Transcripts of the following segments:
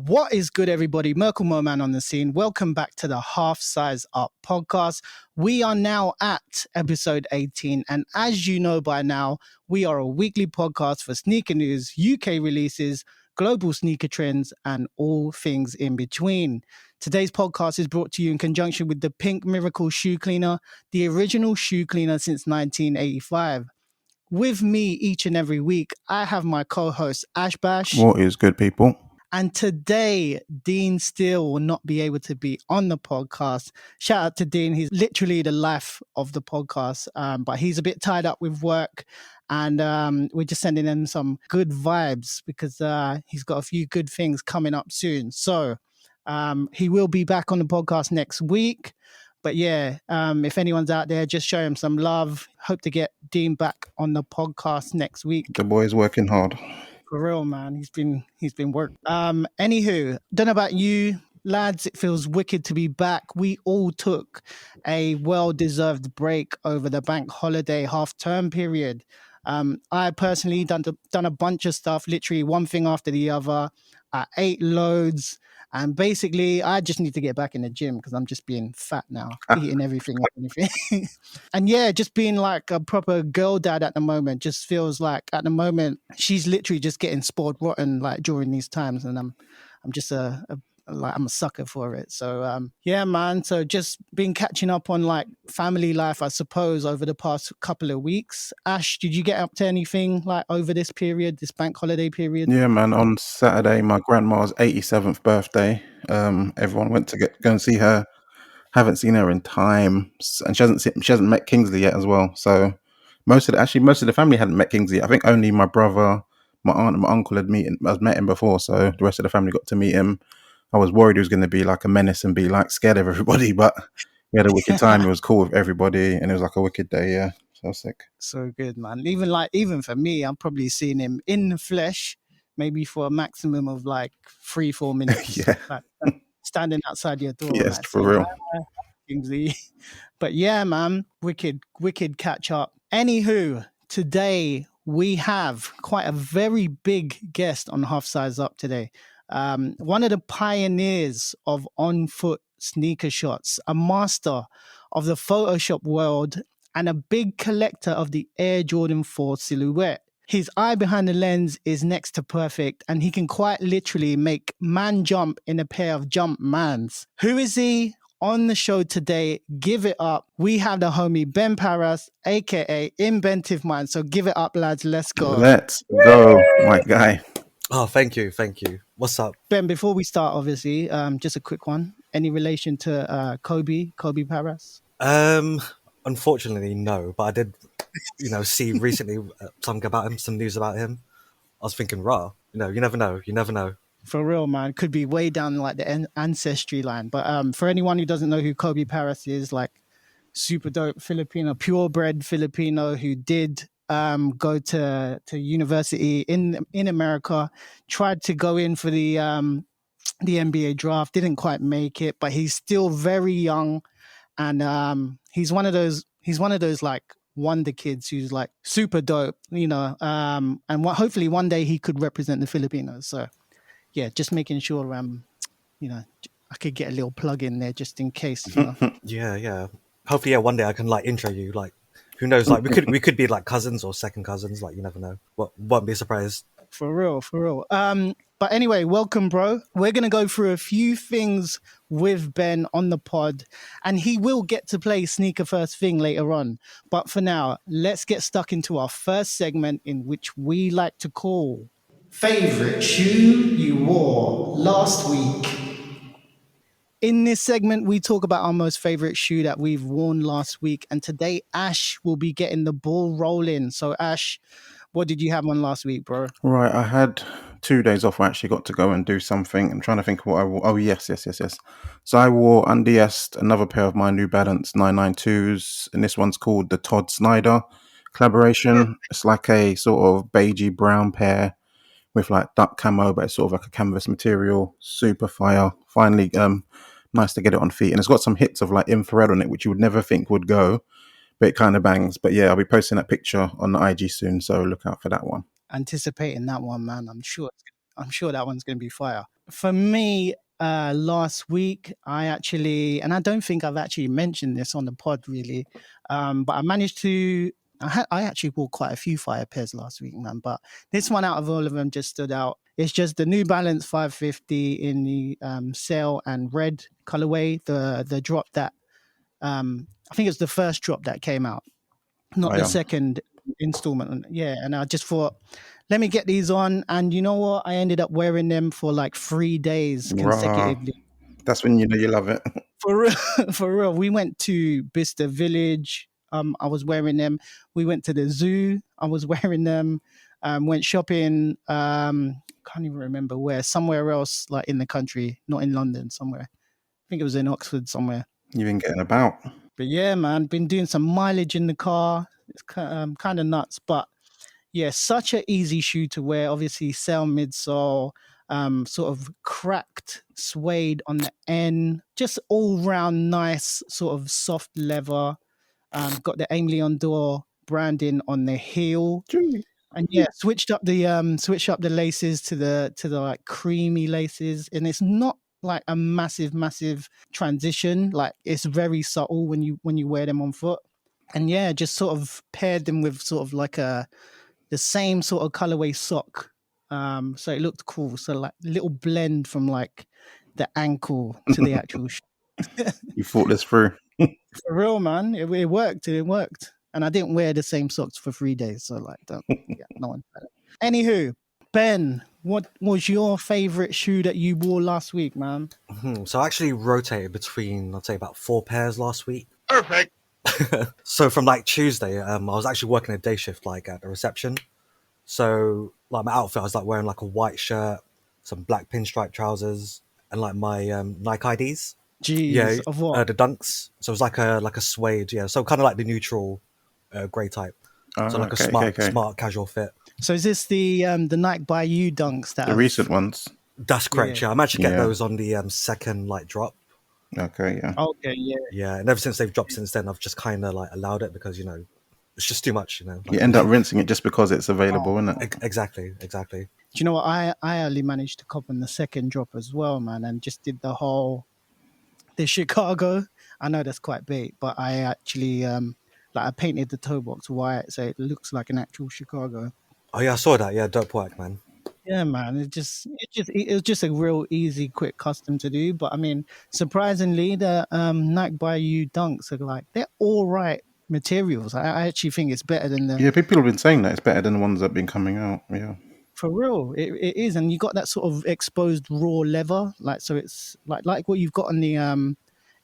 What is good, everybody? Merkel Moman on the scene. Welcome back to the Half Size Up podcast. We are now at episode 18. And as you know by now, we are a weekly podcast for sneaker news, UK releases, global sneaker trends, and all things in between. Today's podcast is brought to you in conjunction with the Pink Miracle Shoe Cleaner, the original shoe cleaner since 1985. With me each and every week, I have my co-host Ash Bash. What is good, people? And today, Dean Steele will not be able to be on the podcast. Shout out to Dean. He's literally the life of the podcast, but he's a bit tied up with work. And we're just sending him some good vibes because he's got a few good things coming up soon. So he will be back on the podcast next week. But yeah, if anyone's out there, just show him some love. Hope to get Dean back on the podcast next week. The boy's working hard. For real, man. He's been working. Anywho, don't know about you, lads. It feels wicked to be back. We all took a well-deserved break over the bank holiday half-term period. I personally done a bunch of stuff, literally one thing after the other. I ate loads. And basically, I just need to get back in the gym because I'm just being fat now, eating everything. And yeah, just being like a proper girl dad at the moment just feels like at the moment, she's literally just getting spoiled rotten like during these times. And I'm just I'm a sucker for it. So yeah, man. So just been catching up on like family life, I suppose, over the past couple of weeks. Ash, did you get up to anything like over this period, this bank holiday period? Yeah, man. On Saturday, my grandma's 87th birthday. Everyone went to go and see her. Haven't seen her in time, and she hasn't met Kingsley yet as well. So most of the family hadn't met Kingsley. I think only my brother, my aunt, and my uncle had met him before. So the rest of the family got to meet him. I was worried he was going to be like a menace and be like scared of everybody, but we had a wicked time. It was cool with everybody, and it was like a wicked day. Yeah, so sick. So good, man. Even for me, I'm probably seeing him in the flesh, maybe for a maximum of like 3-4 minutes. Yeah, like, standing outside your door. yes, like, for real. Kingsley. But yeah, man, wicked catch up. Anywho, today we have quite a very big guest on Half Size Up today. One of the pioneers of on-foot sneaker shots, a master of the Photoshop world, and a big collector of the Air Jordan 4 silhouette. His eye behind the lens is next to perfect, and he can quite literally make man jump in a pair of jump mans. Who is he? On the show today, give it up. We have the homie Ben Paras, aka Inventive Mind. So give it up, lads. Let's go. Let's go, my guy. Oh, thank you. What's up? Ben, before we start, obviously, just a quick one. Any relation to Kobe Paras? Unfortunately, no. But I did, see recently something about him, some news about him. I was thinking, rah, you never know. For real, man. Could be way down like the ancestry line. But for anyone who doesn't know who Kobe Paras is, like super dope Filipino, purebred Filipino who did go to university in America, tried to go in for the NBA draft, didn't quite make it, but he's still very young, and he's one of those like wonder kids who's like super dope, and hopefully one day he could represent the Filipinos. So yeah, just making sure I could get a little plug in there just in case. Yeah. Hopefully, one day I can like intro you. Like, who knows? Like, we could be like cousins or second cousins. Like, you never know. Won't be surprised. For real. But anyway, welcome, bro. We're gonna go through a few things with Ben on the pod, and he will get to play Sneaker First Thing later on. But for now, let's get stuck into our first segment, in which we like to call Favorite Shoe You Wore Last Week. In this segment, we talk about our most favorite shoe that we've worn last week. And today, Ash will be getting the ball rolling. So, Ash, what did you have on last week, bro? Right, I had 2 days off. I actually got to go and do something. I'm trying to think of what I wore. Oh, yes. So I wore undiest another pair of my New Balance 992s. And this one's called the Todd Snyder collaboration. It's like a sort of beigey brown pair with like duck camo, but it's sort of like a canvas material. Super fire. Finally, nice to get it on feet. And it's got some hits of like infrared on it, which you would never think would go, but it kind of bangs. But yeah, I'll be posting that picture on the IG soon, so look out for that one. Anticipating that one, man. I'm sure that one's going to be fire. For me, last week, and I don't think I've actually mentioned this on the pod really, but I managed to. I actually bought quite a few fire pairs last week, man. But this one out of all of them just stood out. It's just the New Balance 550 in the sail and red colorway. The drop that I think it's the first drop that came out, not I the am. second installment. Yeah, and I just thought, let me get these on, and you know what? I ended up wearing them for like 3 days Rah. consecutively. That's when you know you love it. For real, for real. We went to Bicester Village. I was wearing them. We went to the zoo. I was wearing them. Went shopping. Can't even remember where. Somewhere else, like in the country, not in London. Somewhere. I think it was in Oxford somewhere. You've been getting about. But yeah, man, been doing some mileage in the car. It's kind of nuts, but yeah, such an easy shoe to wear. Obviously, sail midsole, sort of cracked suede on the end, just all round nice, sort of soft leather. Got the Aim Leon Dore branding on the heel, and yeah, switched up the laces to the like creamy laces, and it's not like a massive transition. Like it's very subtle when you wear them on foot, and yeah, just sort of paired them with sort of like the same sort of colorway sock. So it looked cool. So like little blend from like the ankle to the actual You thought this through. for real, man. It worked. It worked. And I didn't wear the same socks for 3 days. So like don't yeah, no one. Anywho, Ben, what was your favorite shoe that you wore last week, man? So I actually rotated between, I'd say, about 4 pairs last week. Perfect. So from like Tuesday, I was actually working a day shift like at the reception. So like my outfit, I was like wearing like a white shirt, some black pinstripe trousers, and like my Nike IDs. Jeez, Yeah, of what? the Dunks. So it was like a suede, yeah. So kind of like the neutral grey type. So like a smart casual fit. So is this the Nike by You dunks that The recent ones. That's correct. Yeah, I managed to get those on the second like drop. Okay, yeah. Okay, yeah. Yeah, and ever since they've dropped since then, I've just kind of like allowed it because it's just too much. Like, You end up rinsing it just because it's available, isn't it? Exactly. Do you know what? I only managed to cop on the second drop as well, man, and just did the Chicago. I know that's quite big, but I actually I painted the toe box white, so it looks like an actual Chicago. Oh yeah, I saw that. Yeah, dope work, man. Yeah, man. It was just a real easy, quick custom to do. But I mean, surprisingly, the Nike by You dunks are like they're all right materials. I actually think it's better than the Yeah, people have been saying that it's better than the ones that have been coming out. Yeah. for real. It is, and you got that sort of exposed raw leather, like so it's like what you've got on the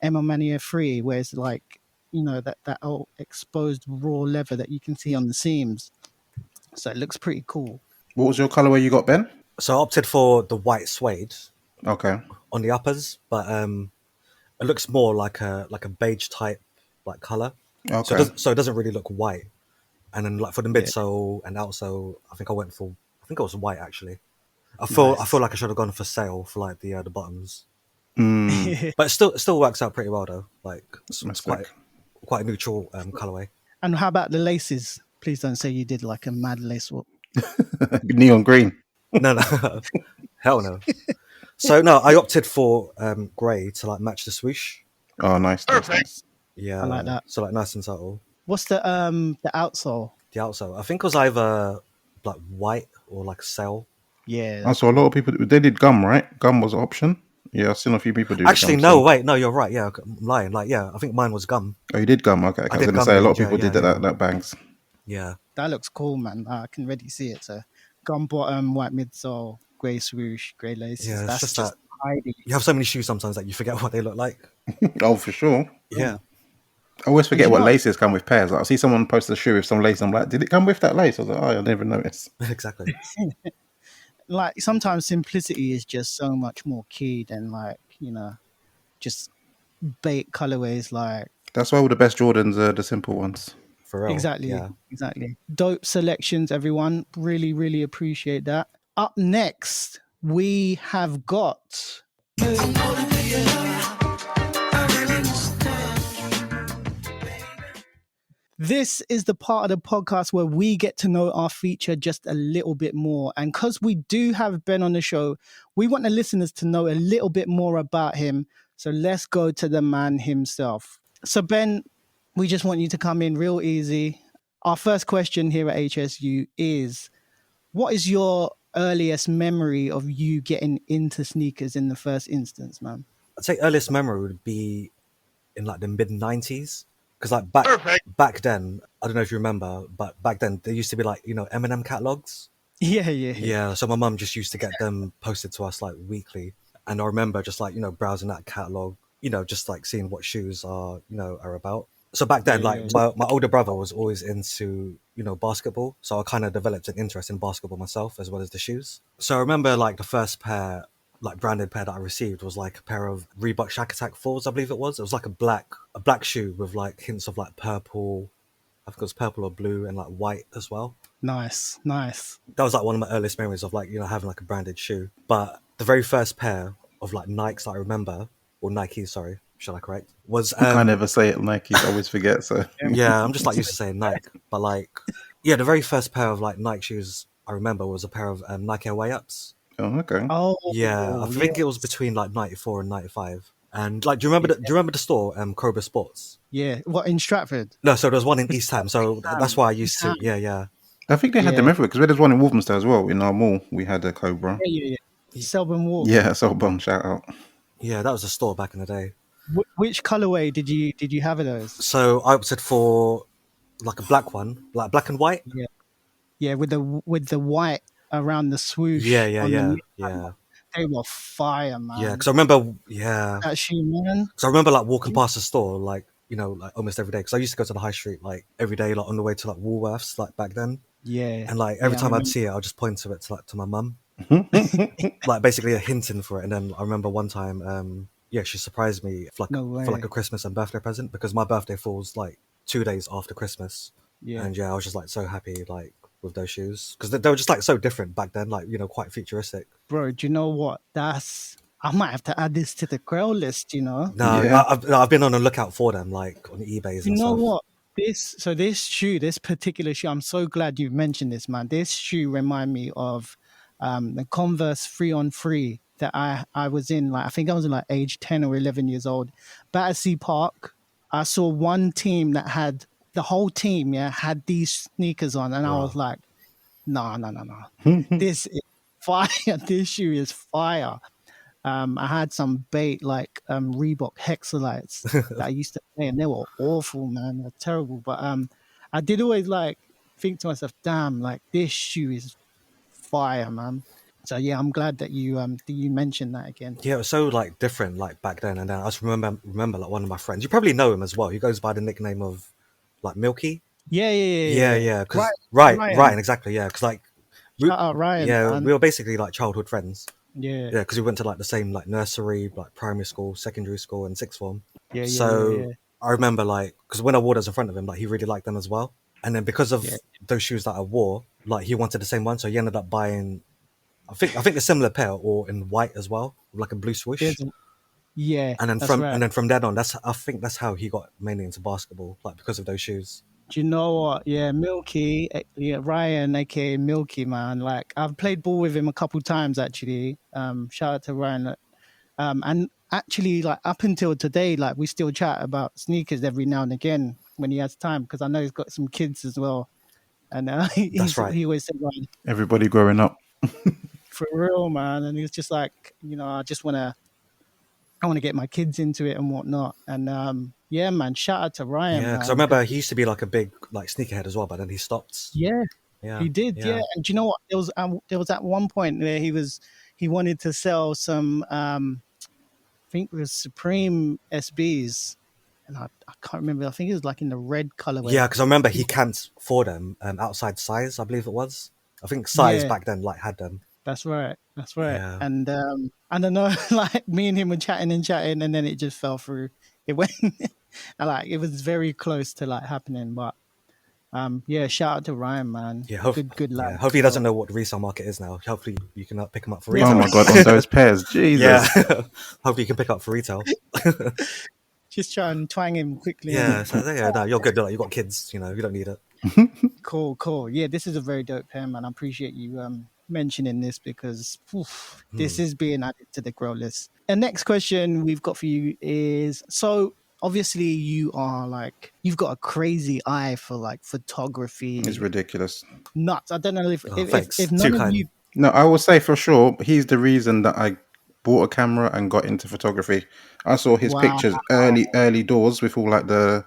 Emma Mania 3, where it's like that old exposed raw leather that you can see on the seams. So it looks pretty cool. What was your colorway you got, Ben? So I opted for the white suede Okay. on the uppers, but it looks more like a beige type like color. Okay. So it doesn't really look white. And then like for the midsole and outsole, I think it was white actually. I feel like I should have gone for sale for like the bottoms. But it still works out pretty well though. Like it's quite a neutral colorway. And how about the laces? Please don't say you did like a mad lace swap. Neon green. No, hell no. So no, I opted for grey to like match the swoosh. Oh, nice. Perfect. Yeah, I like that. So like nice and subtle. What's the outsole? The outsole, I think it was either like white or like sail. Yeah. I saw a lot of people. They did gum, right? Gum was an option. Yeah, I've seen a few people do. Actually, gum, no, so. wait, no, you're right. Yeah, I'm lying. Like, yeah, I think mine was gum. Oh, you did gum. Okay, I was going to say a lot of people did that bangs. Yeah, that looks cool, man. I can already see it. So, gum bottom, white midsole, grey swoosh, grey laces. Yeah, that's just that. You have so many shoes sometimes that you forget what they look like. Oh, for sure. Yeah. I always forget what laces come with pairs. Like, I see someone post a shoe with some lace. I'm like, did it come with that lace? I was like, oh, I never noticed. Exactly. Like sometimes simplicity is just so much more key than just bait colorways. Like that's why all the best Jordans are the simple ones. For real. Exactly. Dope selections, everyone. Really, really appreciate that. Up next, we have got This is the part of the podcast where we get to know our feature just a little bit more. And because we do have Ben on the show, we want the listeners to know a little bit more about him. So let's go to the man himself. So Ben, we just want you to come in real easy. Our first question here at HSU is, what is your earliest memory of you getting into sneakers in the first instance, man? I'd say earliest memory would be in like the mid-90s. Because like back then, I don't know if you remember, but back then there used to be like, M&M catalogs. Yeah, so my mum just used to get them posted to us like weekly. And I remember just like, browsing that catalog, just like seeing what shoes are about. So back then, my older brother was always into, basketball. So I kind of developed an interest in basketball myself as well as the shoes. So I remember like the first pair, like branded pair that I received was like a pair of Reebok Shack Attack 4s, I believe it was. It was like a black shoe with like hints of like purple. I think it was purple or blue and like white as well. Nice. That was like one of my earliest memories of like, having like a branded shoe. But the very first pair of like Nikes that I remember, or Nikes, sorry, should I correct? Was I never say it Nike, I always forget. So yeah, I'm just like used to saying Nike. But like, yeah, the very first pair of like Nike shoes I remember was a pair of Nike Way Ups. Oh, okay. Oh, yeah, I think it was between like 94 and 95. And like, do you remember the store, Cobra Sports? Yeah, what, in Stratford? No, so there was one in East Ham. So that's why I used to. Yeah. I think they had them everywhere because there's one in Walthamstow as well. In our mall, we had a Cobra. Yeah. Selborne Walk. Yeah, Selborne, shout out. Yeah, that was a store back in the day. Which colorway did you have of those? So I opted for like a black one, like black and white. Yeah, with the white around the swoosh. Yeah. They were fire, man. Yeah, because I remember, that shoe, man. Because I remember like walking past the store, like like almost every day. Because I used to go to the high street like every day, like on the way to like Woolworths, like back then. Yeah. And like every time I'd see it, I'd just point to it to my mum, like basically a hinting for it. And then I remember one time, she surprised me for like a Christmas and birthday present because my birthday falls like 2 days after Christmas. Yeah. And I was just like so happy like with those shoes because they were just like so different back then, like quite futuristic. Bro, do you know what? I might have to add this to the grail list. No, I've been on the lookout for them, like on eBay. You know what? This particular shoe, I'm so glad you mentioned this, man. This shoe remind me of the Converse 3-on-3 that I was in. Like I think I was in like age 10 or 11 years old. Battersea Park. I saw one team that had the whole team, had these sneakers on, and I was like, no. This is fire. This shoe is fire. I had some bait like Reebok Hexalites that I used to play, and they were awful, man. They're terrible. But I did always like think to myself, damn, like this shoe is fire, man. So yeah, I'm glad that you mentioned that again. Yeah, it was so like different like back then. And then I just remember like one of my friends. You probably know him as well. He goes by the nickname of like Milky. Yeah. Ryan, exactly. Yeah, because like shout out Ryan. Yeah, man. we were basically like childhood friends. Yeah, because we went to like the same like nursery, like primary school, secondary school, and sixth form. Yeah. I remember like because when I wore those in front of him, like he really liked them as well. And then because of those shoes that I wore, like he wanted the same one, so he ended up buying, I think a similar pair or in white as well, with like a blue swoosh. Yeah, and then from then on, I think that's how he got mainly into basketball, like because of those shoes. Do you know what? Yeah, Milky, Ryan, aka Milky, man. Like I've played ball with him a couple times actually. Shout out to Ryan. And actually, like up until today, like we still chat about sneakers every now and again when he has time because I know he's got some kids as well. And that's right. He always said, Ryan, everybody growing up. For real, man. And he's just like, I want to get my kids into it and whatnot. And yeah, man, shout out to Ryan. Yeah, because I remember he used to be like a big like sneakerhead as well, but then he stopped. Yeah, he did. Yeah, and do you know what? There was at one point where he wanted to sell some, I think it was Supreme SBs, and I can't remember. I think it was like in the red colorway. Yeah, because I remember he camped for them outside Size, I believe it was. I think Size back then like had them. That's right. Yeah. And I don't know, like me and him were chatting, and then it just fell through. It went, like it was very close to like happening, but yeah, shout out to Ryan, man. Yeah, good lad. Yeah, hopefully he doesn't know what the resale market is now. Hopefully you can pick him up for retail. Oh my god, on those pairs, Jesus. Yeah, hopefully you can pick up for retail. Just try and twang him quickly. Yeah, so there you go. No, you're good. Like, you got kids, you don't need it. Cool. Yeah, this is a very dope pair, man. I appreciate you mentioning this because this is being added to the grow list. And next question we've got for you is, so obviously you are like, you've got a crazy eye for like photography. It's ridiculous. Nuts. I don't know if Thanks. if Too none of kind. you. No, I will say for sure, he's the reason that I bought a camera and got into photography. I saw his Wow. pictures early doors with all like the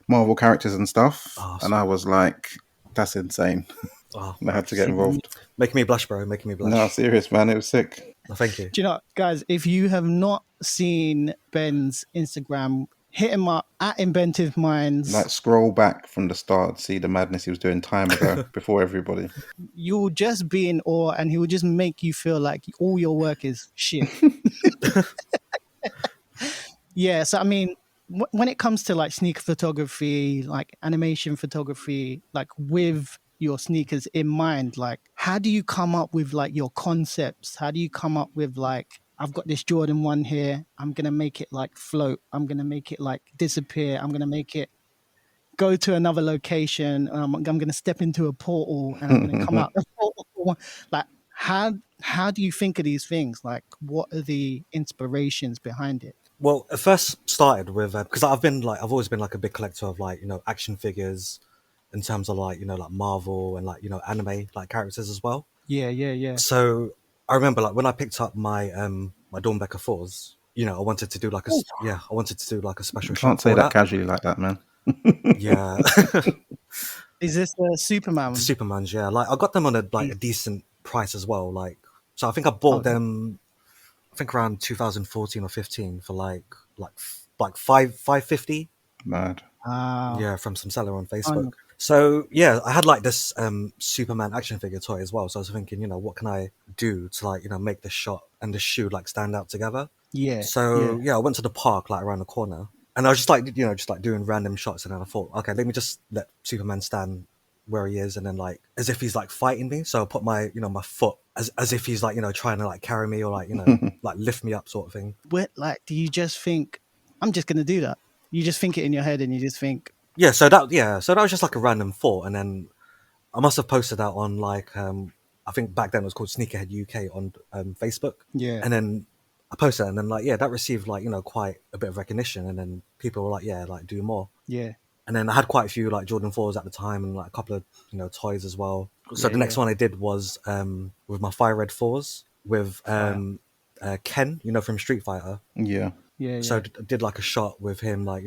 Marvel characters and stuff, and I was like, "That's insane." Oh, I had to get involved. making me blush, bro. Making me blush. No, serious, man. It was sick. No, thank you. Do you know, guys, if you have not seen Ben's Instagram, hit him up at Inventive Minds. Like, scroll back from the start, see the madness he was doing time ago before everybody. You'll just be in awe, and he will just make you feel like all your work is shit. Yeah, so I mean, when it comes to like sneaker photography, like animation photography, like with your sneakers in mind, like how do you come up with like your concepts? How do you come up with like, I've got this Jordan 1 here, I'm gonna make it like float, I'm gonna make it like disappear, I'm gonna make it go to another location, I'm gonna step into a portal and I'm gonna come out the portal. Like how do you think of these things? Like what are the inspirations behind it? Well, it first started with because I've always been like a big collector of like action figures, in terms of like like Marvel and like anime like characters as well. Yeah. So I remember like when I picked up my my Dornbecker 4s, I wanted to do like a special You shot can't say for that casually like that, man. Yeah. Is this Superman? The Supermans, yeah. Like I got them on a decent price as well. Like, so I think I bought them, I think around 2014 or 15 for like 550. Mad. Yeah, from some seller on Facebook. So yeah, I had like this Superman action figure toy as well. So I was thinking, what can I do to like make the shot and the shoe like stand out together? Yeah. So yeah, I went to the park like around the corner, and I was just like just like doing random shots, and then I thought, okay, let me just let Superman stand where he is, and then like as if he's like fighting me. So I put my my foot as if he's like trying to like carry me or like like lift me up sort of thing. What, like, do you just think I'm just gonna do that? You just think it in your head, and you just think, yeah. So that was just like a random thought, and then I must have posted that on like I think back then it was called Sneakerhead UK on Facebook. Yeah. And then I posted it, and then like that received like quite a bit of recognition, and then people were like, yeah, like do more. Yeah. And then I had quite a few like Jordan 4s at the time, and like a couple of toys as well. So the next one I did was with my Fire Red 4s with Ken, from Street Fighter. Yeah. So I did like a shot with him, like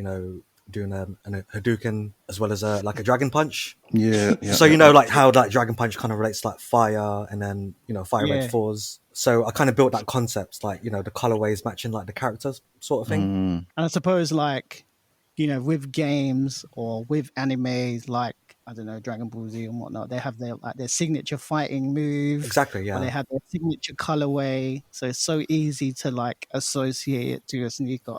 doing a Hadouken as well as like a Dragon Punch. Yeah. So like how like Dragon Punch kind of relates to like fire, and then Fire Red 4s. So I kind of built that concept, like the colorways matching like the characters sort of thing. And I suppose like with games or with animes like, I don't know, Dragon Ball Z and whatnot, they have their signature fighting move. Exactly, yeah. Or they have their signature colorway, so it's so easy to like associate it to a sneaker.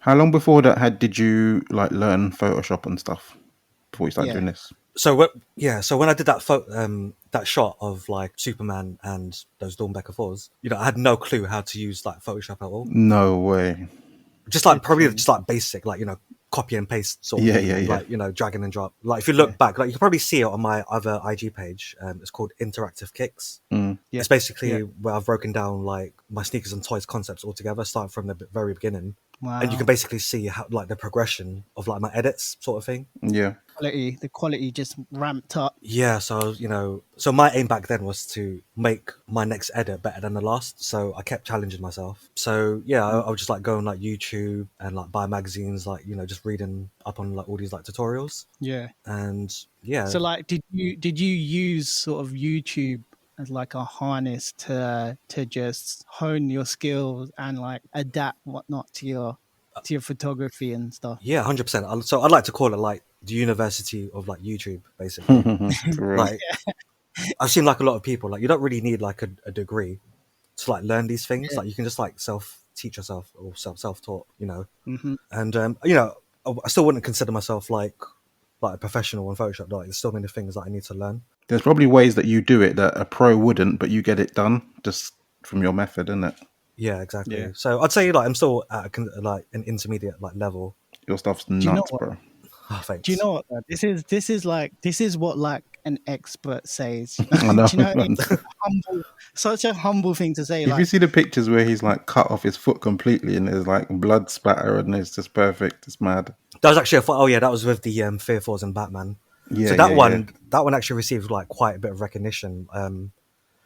How long before that did you like learn Photoshop and stuff before you started doing this? So when I did that shot of like Superman and those Dornbecker 4s, I had no clue how to use like Photoshop at all. No way. Just like probably just like basic, like copy and paste sort of thing, like drag and drop. Like if you look back, like you can probably see it on my other IG page. It's called Interactive Kicks. It's basically where I've broken down like my sneakers and toys concepts all together, starting from the very beginning. Wow. And you can basically see how like the progression of like my edits sort of thing. Yeah. The quality just ramped up. Yeah, so so my aim back then was to make my next edit better than the last. So I kept challenging myself. So yeah, I would just like go on like YouTube and like buy magazines, like just reading up on like all these like tutorials. Yeah. And yeah. So like, did you use sort of YouTube as like a harness to just hone your skills and like adapt whatnot to your photography and stuff? Yeah, 100%. So I'd like to call it like the university of like YouTube, basically. Like I've seen like a lot of people, like you don't really need like a degree to like learn these things. Like you can just like self-teach yourself or self-taught, And I still wouldn't consider myself like a professional on Photoshop. Like there's still many things that I need to learn. There's probably ways that you do it that a pro wouldn't, but you get it done just from your method, isn't it? Yeah, exactly. Yeah. So I'd say like I'm still at like an intermediate like level. Your stuff's Do you know nuts, what? bro. Oh, thanks. Do you know what? This is what like an expert says. I know. Do you know what I mean? Such a humble thing to say. If you Like, see the pictures where he's like cut off his foot completely and there's like blood spatter and it's just perfect, it's mad. That was actually that was with the Fear Falls and Batman. Yeah, So that yeah. one actually received like quite a bit of recognition.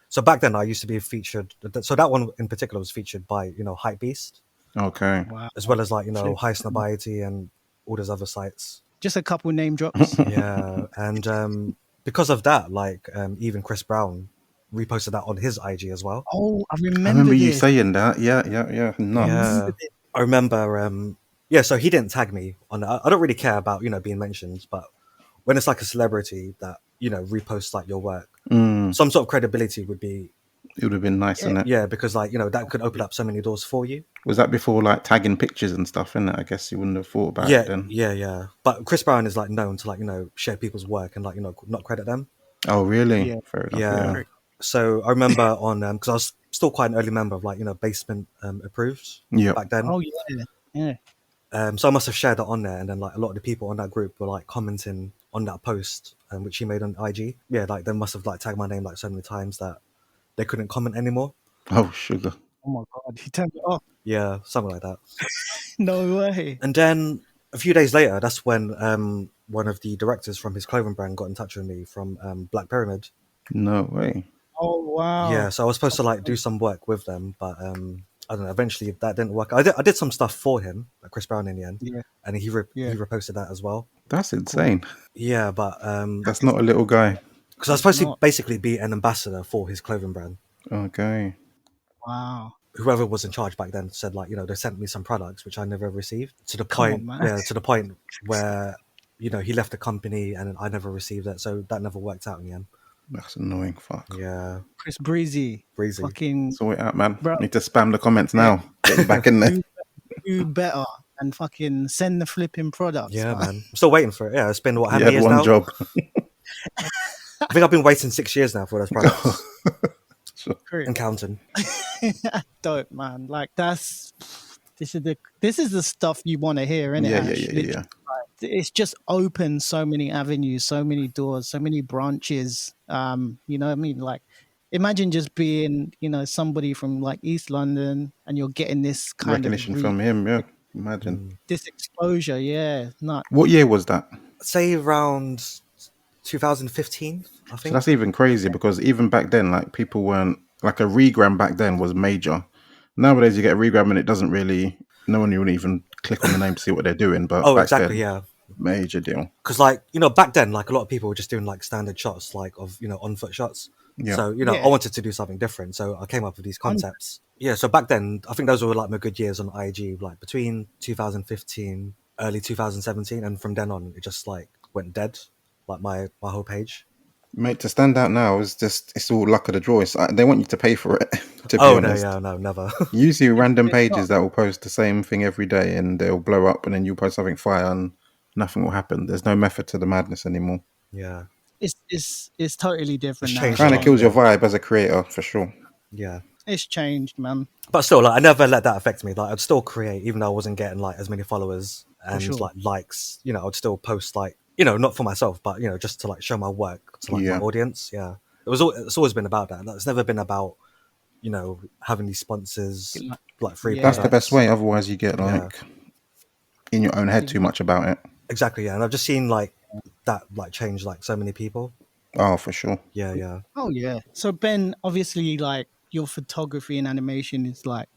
So back then I used to be featured. So that one in particular was featured by Hypebeast, Okay. wow. as well as like Flip. High Snobiety and all those other sites. Just a couple name drops. Yeah, and because of that, like even Chris Brown reposted that on his IG as well. Oh, I I remember remember you this. saying that. Yeah. Nuts. Yeah, I remember. So he didn't tag me on. I don't really care about being mentioned, but when it's like a celebrity that reposts like your work, some sort of credibility would be It would have been nice, innit? yeah, because like that could open up so many doors for you. Was that before like tagging pictures and stuff, innit? I guess you wouldn't have thought about Yeah, it then. yeah. But Chris Brown is like known to like share people's work and like not credit them. Oh, really? Yeah. Fair enough. Yeah. Yeah. So I remember on because I was still quite an early member of like Basement Approved Yep. back then. Oh yeah. So I must have shared that on there, and then like a lot of the people on that group were like commenting on that post, which he made on IG. Yeah, like they must have like tagged my name like so many times that they couldn't comment anymore. Oh, sugar. Oh my god, he turned it off. Yeah, something like that. No way. And then a few days later, that's when one of the directors from his clothing brand got in touch with me from Black Pyramid. No way. Oh wow. Yeah, so I was supposed to like do some work with them, but I don't know. Eventually, that didn't work. I did some stuff for him, like Chris Brown, in the end, Yeah. and he reposted that as well. That's insane. Yeah, but That's not a little guy. because I was supposed to not. basically be an ambassador for his clothing brand. Okay. Wow. Whoever was in charge back then said like they sent me some products which I never received to the Come on, point man. to the point where he left the company and I never received it, so that never worked out in the end. That's annoying. Fuck. Yeah, Chris Breezy. Breezy. Fucking Sort it out, man. Bro. Need to spam the comments now. Get you back in there. do better and fucking send the flipping products. Yeah, man. I'm still waiting for it. Yeah, it's been how You many had years one now? job. I think I've been waiting 6 years now for those products Chris. and counting. Dope, man. Like this is the stuff you want to hear, innit? Yeah. Like, it's just opened so many avenues, so many doors, so many branches. You know what I mean? Like, imagine just being, somebody from like East London, and you're getting this kind Recognition of from him, yeah. Imagine. this exposure. Yeah, not What year was that? Say around 2015, I So think. that's even crazy because even back then, like people weren't like a regram back then was major. Nowadays, you get a regram and it doesn't really. No one would even click on the name to see what they're doing. But Oh, back exactly, then, yeah. major deal. Because like back then, like a lot of people were just doing like standard shots, like of on foot shots. Yeah. So Yeah. I wanted to do something different, so I came up with these concepts. Yeah. So back then, I think those were like my good years on IG, like between 2015, early 2017, and from then on, it just like went dead, like my whole page. Mate, to stand out now is just, it's all luck of the draw. They want you to pay for it, to be Oh no, honest. yeah, no, never. You see random it's pages that will post the same thing every day and they'll blow up and then you post something fire and nothing will happen. There's no method to the madness anymore. Yeah, it's totally different It's now. changed Kind a of lot, kills your yeah. vibe as a creator, for sure. yeah. It's changed, man. But still, like I never let that affect me. Like I'd still create, even though I wasn't getting like as many followers and sure. like likes. I'd still post like not for myself, but just to like show my work to like Yeah. my audience. Yeah, it's always been about that. It's never been about having these sponsors like free. Yeah. That's the products. best way. Otherwise, you get Yeah. like in your own head too much about it. Exactly. Yeah, and I've just seen like that like change like so many people. Oh, for sure. Yeah, yeah. Oh yeah. So Ben, obviously, like your photography and animation is like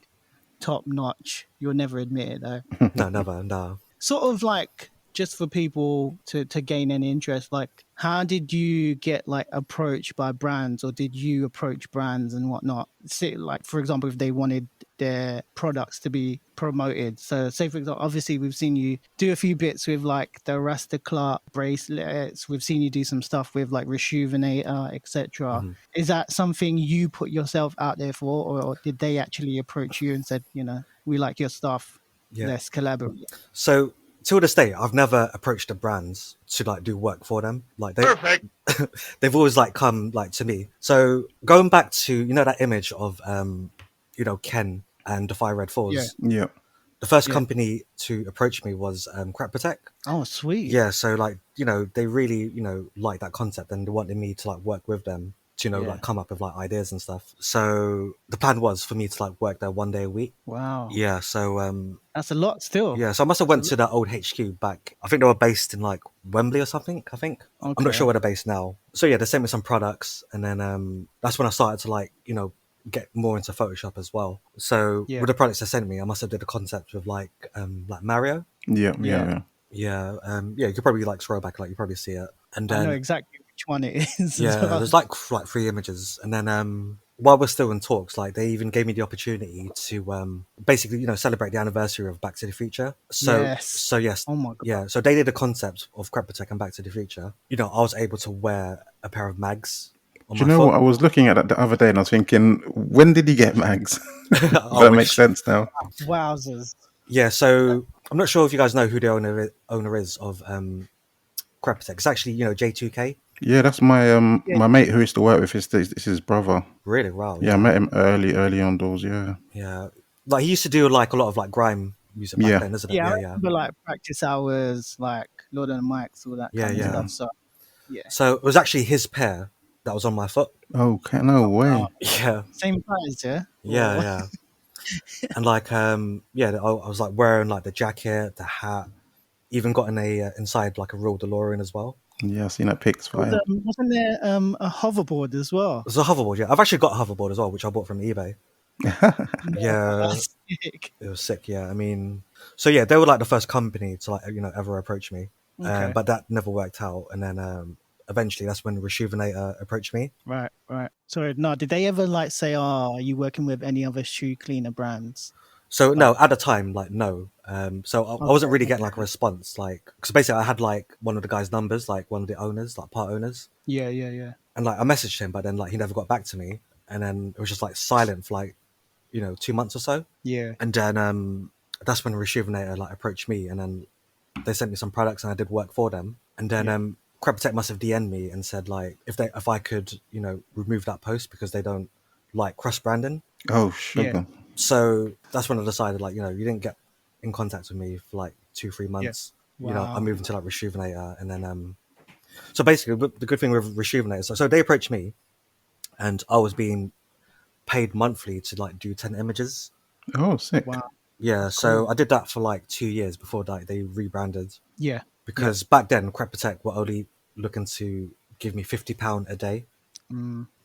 top notch. You'll never admit it though. No, never. No. Sort of like just for people to gain any interest, like how did you get like approached by brands, or did you approach brands and whatnot? Say, like for example, if they wanted their products to be promoted. So say for example, obviously we've seen you do a few bits with like the Rasta Clark bracelets. We've seen you do some stuff with like Rejuvenator, etc. Is that something you put yourself out there for, or did they actually approach you and said, we like your stuff, Yeah. let's collaborate? So till this day, I've never approached the brands to like do work for them. Like they've always like come like to me. So going back to that image of Ken and Defy Red Falls. Yeah. Yeah. the first company to approach me was Crap Protect. Oh, sweet. Yeah, so like, you know, they really, you know, like that concept, and they wanted me to like work with them to, you know, like come up with like ideas and stuff. So the plan was for me to like work there 1 day a week. Wow. Yeah, so That's a lot still. yeah, so I must have went to that old HQ back. I think they were based in like Wembley or something. I think I'm not sure where they're based now. So yeah, they sent me some products, and then that's when I started to like, you know, get more into Photoshop as well. So with the products they sent me, I must have did a concept with like Mario. Yeah. Yeah, you could probably like scroll back, like you probably see it, and then I know exactly which one it is. yeah, there's like 3 images, and then while we're still in talks, like they even gave me the opportunity to basically, you know, celebrate the anniversary of Back to the Future. So yes, oh my god, yeah. So they did a concept of Crap Protect and Back to the Future. You know, I was able to wear a pair of mags. Do you know what? I was looking at that the other day and I was thinking, when did he get mags? That makes sense now. Wowzers. Yeah, so I'm not sure if you guys know who the owner is of Crap Protect. It's actually, you know, J2K. Yeah, that's my my mate who used to work with. It's his brother. Really? Wow. Yeah, I met him early on doors. Yeah. Yeah, like he used to do like a lot of like grime music back then, isn't it? Yeah, I remember like practice hours, like Lord and Mike's, all that kind of stuff. So yeah. So it was actually his pair that was on my foot. Okay, no way. Yeah. Same size, yeah? Yeah. And like, I was like wearing like the jacket, the hat, even got in inside like a real DeLorean as well. Yeah, I've seen that pics. Fine. Wasn't there a hoverboard as well? There's a hoverboard, yeah. I've actually got a hoverboard as well, which I bought from eBay. Yeah. Sick. It was sick, yeah. I mean, so yeah, they were like the first company to like, you know, ever approach me. But that never worked out. And then eventually that's when Rejuvenator approached me. Right. So no, did they ever like say, "Oh, are you working with any other shoe cleaner brands?" So no, at the time, like no. So I wasn't really getting like a response, like because basically I had like one of the guy's numbers, like one of the owners, like part owners. Yeah. And like I messaged him, but then like he never got back to me, and then it was just like silent for like, you know, 2 months or so. Yeah. And then that's when Rejuvenator like approached me, and then they sent me some products, and I did work for them. And then Crap Protect must have DM'd me and said like if I could, you know, remove that post because they don't like cross branding. Oh sugar. Yeah. So that's when I decided, like, you know, you didn't get in contact with me for like 2-3 months. Yeah. You know, I moved into like Rejuvenator, and then so basically the good thing with Rejuvenator, so they approached me, and I was being paid monthly to like do 10 images. Oh, sick. Wow. Yeah, so I did that for like 2 years before like they rebranded. Yeah. Because back then Crap Protect were only looking to give me £50 a day.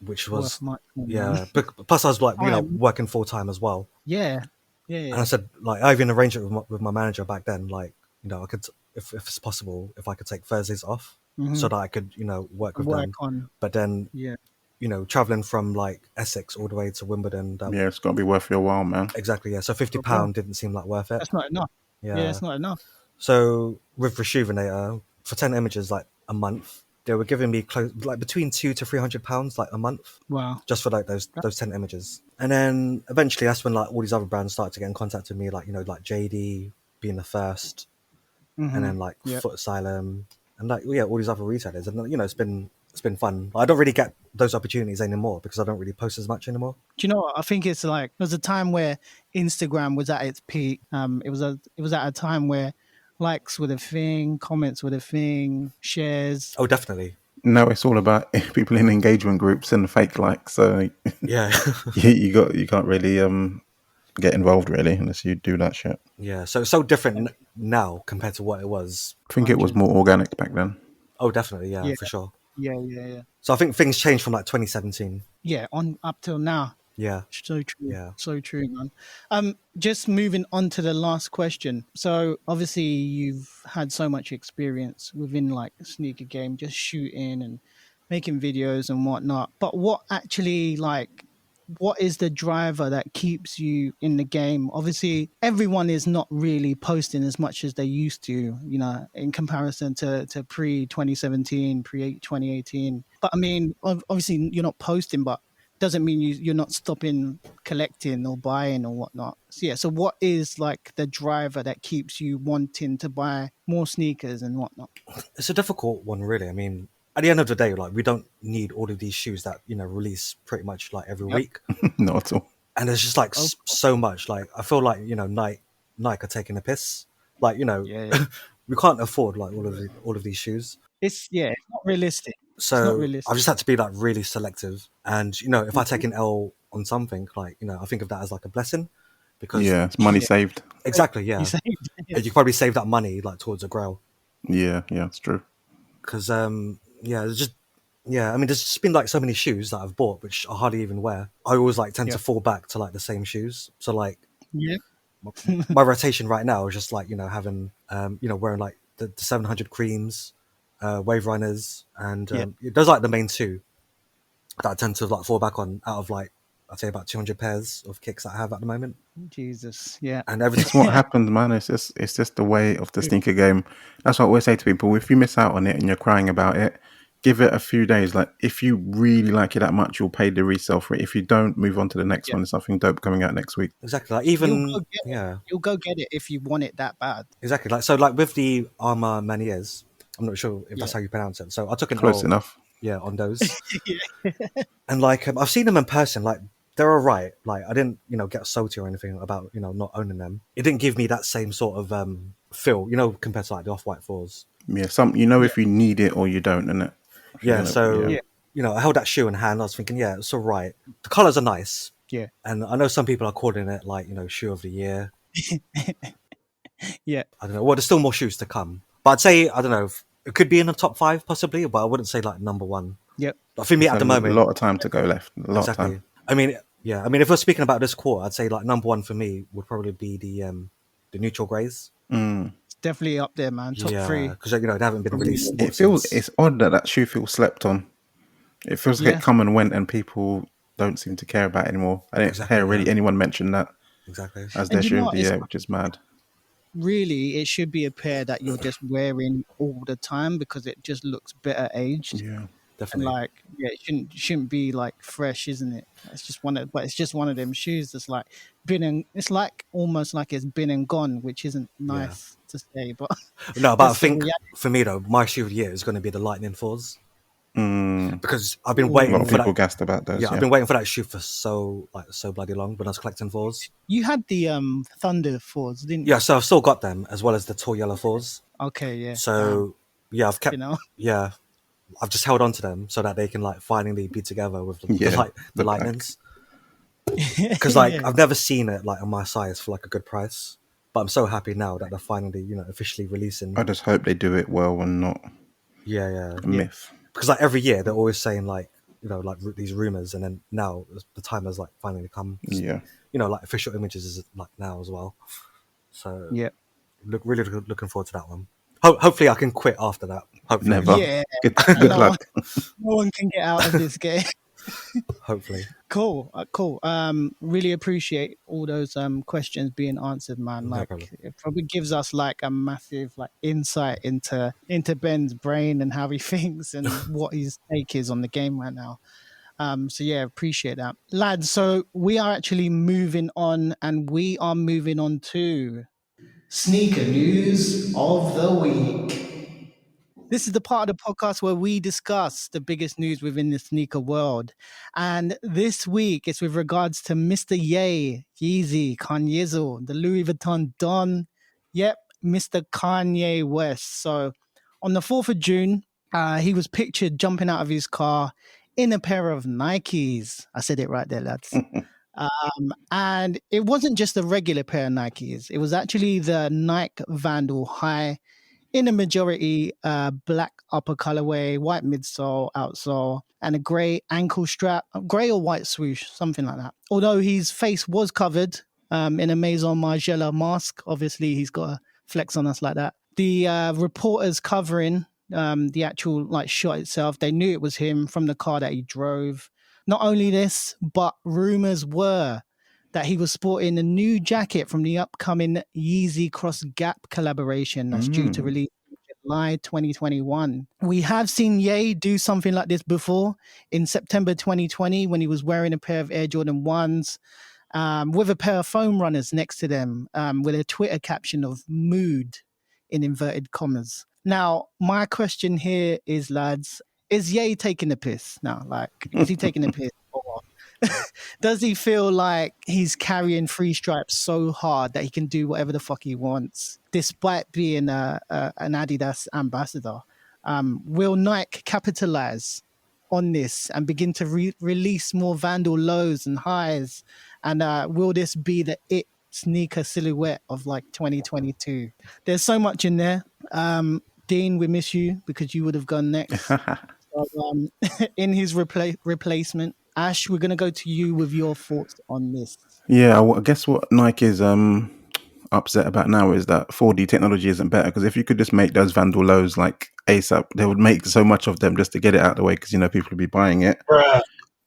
Which was much more, but plus I was like, you know, working full time as well. Yeah. And I said, like, I even arranged it with my manager back then, like, you know, I could, if it's possible, if I could take Thursdays off so that I could, you know, work with them. But then, you know, traveling from like Essex all the way to Wimbledon. It's got to be worth your while, man. Exactly, yeah. So £50 didn't seem like worth it. That's not enough. Yeah, it's not enough. So with Rejuvenator, for 10 images, like a month, they were giving me like between £200 to £300 like a month. Wow. Just for like those 10 images. And then eventually that's when like all these other brands started to get in contact with me, like, you know, like JD being the first, and then like Foot Asylum, and like all these other retailers. And you know, it's been fun. I don't really get those opportunities anymore because I don't really post as much anymore. Do you know what? I think it's like there was a time where Instagram was at its peak. It was at a time where likes were the thing, comments were the thing, shares. Oh, definitely. No, it's all about people in engagement groups and fake likes. So yeah, you can't really get involved really unless you do that shit. Yeah, so it's so different now compared to what it was. I think it was more organic back then. Oh, definitely, yeah, for sure. Yeah. So I think things changed from like 2017. Yeah, on up till now. Yeah. So true. Yeah. So true, man. Just moving on to the last question. So obviously you've had so much experience within like the sneaker game, just shooting and making videos and whatnot. But what is the driver that keeps you in the game? Obviously, everyone is not really posting as much as they used to, you know, in comparison to pre-2017, pre-2018. But I mean, obviously you're not posting, but doesn't mean you're not stopping collecting or buying or whatnot. So what is like the driver that keeps you wanting to buy more sneakers and whatnot? It's a difficult one, really. I mean, at the end of the day, like, we don't need all of these shoes that, you know, release pretty much like every week. Not at all. And there's just like so much. Like, I feel like, you know, Nike Nike are taking a piss. Like, you know, Yeah. we can't afford like all of these shoes. It's not realistic. It's not So I've realistic. just had to be like really selective. And you know, if I take Mhm. an L on something, like, you know, I think of that as like a blessing, because Yeah, it's money Yeah. saved. exactly, You yeah, say you could probably save that money like towards a grail. Yeah, it's true. Because yeah, there's just yeah, I mean, there's just been like so many shoes that I've bought which I hardly even wear. I always like tend yeah. to fall back to like the same shoes. So like Yeah. my rotation right now is just like, you know, having you know, wearing like the 700 creams, wave runners, and Yeah. those are like the main two that I tend to like fall back on out of like, I'd say about 200 pairs of kicks that I have at the moment. Jesus. Yeah. And every It's what happens, man. It's just the way of the sneaker game. That's what I always say to people. If you miss out on it and you're crying about it, give it a few days. Like, if you really like it that much, you'll pay the resale for it. If you don't, move on to the next Yeah. one. There's something dope coming out next week. exactly like You'll go even get it. yeah, You'll go get it if you want it that bad. exactly like, so like with the Armour Maniers, I'm not sure if Yeah. that's how you pronounce it. So I took an Close L, enough. yeah, on those. Yeah. And like I've seen them in person, like they're all right. Like I didn't, you know, get salty or anything about, you know, not owning them. It didn't give me that same sort of feel, you know, compared to like the Off-White fours. Yeah, Yeah. if you need it or you don't, innit? If you're Yeah, gonna, so yeah. Yeah. you know, I held that shoe in hand. I was thinking, yeah, it's all right. The colors are nice, Yeah. and I know some people are calling it like, you know, shoe of the year. Yeah. I don't know. Well, there's still more shoes to come, but I'd say, I don't know, it could be in the top 5 possibly, but I wouldn't say like number 1. Yep. But for me There's at a the moment, lot of time to go left. A lot of exactly. time. I mean, yeah. I mean, if we're speaking about this quarter, I'd say like number 1 for me would probably be the neutral greys. It's definitely up there, man. Top Yeah, 3. because you know they haven't been released Feels since. it's odd that shoe feels slept on. It feels like Yeah. it come and went, and people don't seem to care about it anymore. I didn't Exactly. hear really Yeah. anyone mention that Exactly. as their And you shoe know of what? the It's year, which is mad. really, it should be a pair that you're just wearing all the time because it just looks better aged. Yeah. And Definitely. like, yeah, it shouldn't be like fresh, isn't it? But it's just one of them shoes that's like been and it's like almost like it's been and gone, which isn't Yeah. nice to say, but No, but I that's the think reality. for me though, my shoe of the year is going to be the Lightning Fours, A because I've been lot waiting of for people that. gassed about those. Yeah, I've Yeah. been waiting for that shoe for so bloody long when I was collecting fours. You had the Thunder fours, didn't Yeah, you? so I've still got them as well as the tall yellow fours. Okay, yeah. Damn, So yeah, I've kept, you know. yeah, I've just held on to them so that they can like finally be together with Yeah. the The back. Lightnings. Because like I've never seen it like on my size for like a good price, but I'm so happy now that they're finally, you know, officially releasing. I just hope they do it well and not Yeah, yeah. a myth. Because like every year they're always saying like, you know, like these rumors, and then now the time has like finally come. Yeah. You know, like official images is like now as well. So Yeah. looking forward to that one. Hopefully I can quit after that. Hopefully. Never. Yeah. Good No, luck. no one can get out of this game. Hopefully. Cool, cool. Really appreciate all those questions being answered, man. No Like, problem. it probably gives us like a massive like insight into Ben's brain and how he thinks and what his take is on the game right now. So yeah, appreciate that, lads. So we are actually moving on, and we are moving on to sneaker news of the week. This is the part of the podcast where we discuss the biggest news within the sneaker world. And this week, it's with regards to Mr. Yeezy, Kanyezo, the Louis Vuitton Don. Yep, Mr. Kanye West. So on the 4th of June, he was pictured jumping out of his car in a pair of Nikes. I said it right there, lads. And it wasn't just a regular pair of Nikes. It was actually the Nike Vandal High in a majority black upper colorway, white midsole, outsole, and a grey ankle strap, grey or white swoosh, something like that. Although his face was covered in a Maison Margiela mask, obviously he's got a flex on us like that. The reporters covering the actual like shot itself, they knew it was him from the car that he drove. Not only this, but rumors were that he was sporting a new jacket from the upcoming Yeezy Cross Gap collaboration that's due to release in July 2021. We have seen Ye do something like this before in September 2020 when he was wearing a pair of Air Jordan 1s with a pair of foam runners next to them with a Twitter caption of mood in inverted commas. Now, my question here is, lads, is Ye taking the piss now? Like, is he taking the piss? Or Does he feel like he's carrying three stripes so hard that he can do whatever the fuck he wants, despite being an Adidas ambassador? Will Nike capitalize on this and begin to release more Vandal lows and highs? And will this be the it sneaker silhouette of like 2022? There's so much in there. Dean, we miss you because you would have gone next. So, in his replacement, Ash, we're going to go to you with your thoughts on this. Yeah, I guess what Nike is upset about now is that 4D technology isn't better, because if you could just make those Vandal lows like ASAP, they would make so much of them just to get it out of the way, because people would be buying it.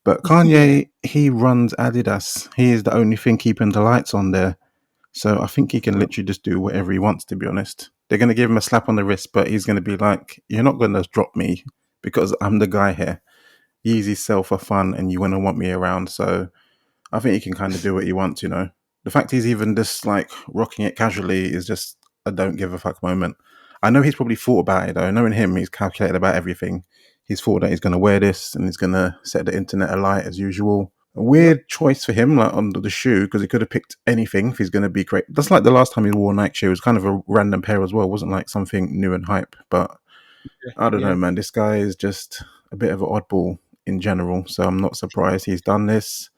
But Kanye, he runs Adidas. He is the only thing keeping the lights on there. So I think he can literally just do whatever he wants, to be honest. They're going to give him a slap on the wrist, but he's going to be like, you're not going to drop me because I'm the guy here. Yeezy sell for fun and you want to want me around. So I think he can kind of do what he wants, The fact he's even just like rocking it casually is just a don't give a fuck moment. I know he's probably thought about it though. Knowing him, he's calculated about everything. He's thought that he's going to wear this and he's going to set the internet alight as usual. A weird choice for him, like on the shoe, because he could have picked anything if he's going to be great. That's like the last time he wore Nike shoe. It was kind of a random pair as well. It wasn't like something new and hype. But I don't know, man. This guy is just a bit of an oddball in general. So I'm not surprised he's done this.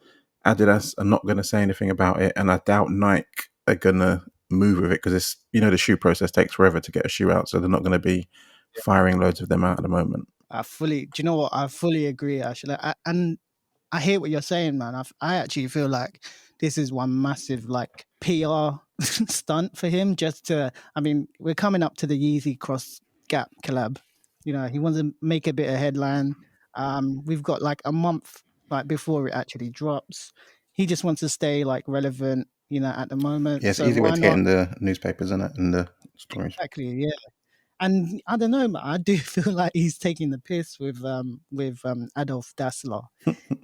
Adidas are not going to say anything about it. And I doubt Nike are going to move with it, because it's, the shoe process takes forever to get a shoe out. So they're not going to be firing loads of them out at the moment. Do you know what? I fully agree, actually. And I hear what you're saying, man. I actually feel like this is one massive like PR stunt for him. We're coming up to the Yeezy Cross Gap collab. He wants to make a bit of headline. We've got like a month like before it actually drops. He just wants to stay like relevant, at the moment. Yeah, it's easy way to get in the newspapers, isn't it? And the stories. Exactly, yeah. And I don't know, man. I do feel like he's taking the piss with Adolf Dassler.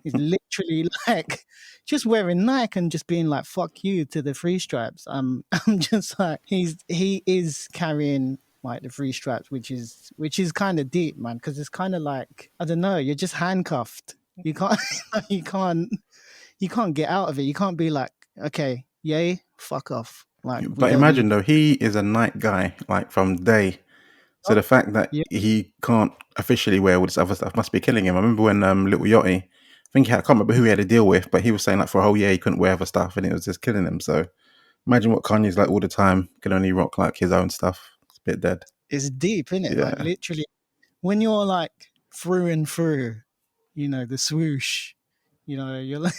He's literally like just wearing Nike and just being like "fuck you" to the three stripes. I'm just like he is carrying like the three stripes, which is kind of deep, man. Because it's kind of like, I don't know, you're just handcuffed. You can't you can't get out of it. You can't be like, okay, yay, fuck off. Like, but imagine though, he is a Nike guy like from day. So the fact that he can't officially wear all this other stuff must be killing him. I remember when Little Yachty, I can't remember who he had to deal with, but he was saying like for a whole year he couldn't wear other stuff and it was just killing him. So imagine what Kanye's like all the time, can only rock like his own stuff. It's a bit dead. It's deep, isn't it? Yeah. Like literally, when you're like through and through, the swoosh, you're like,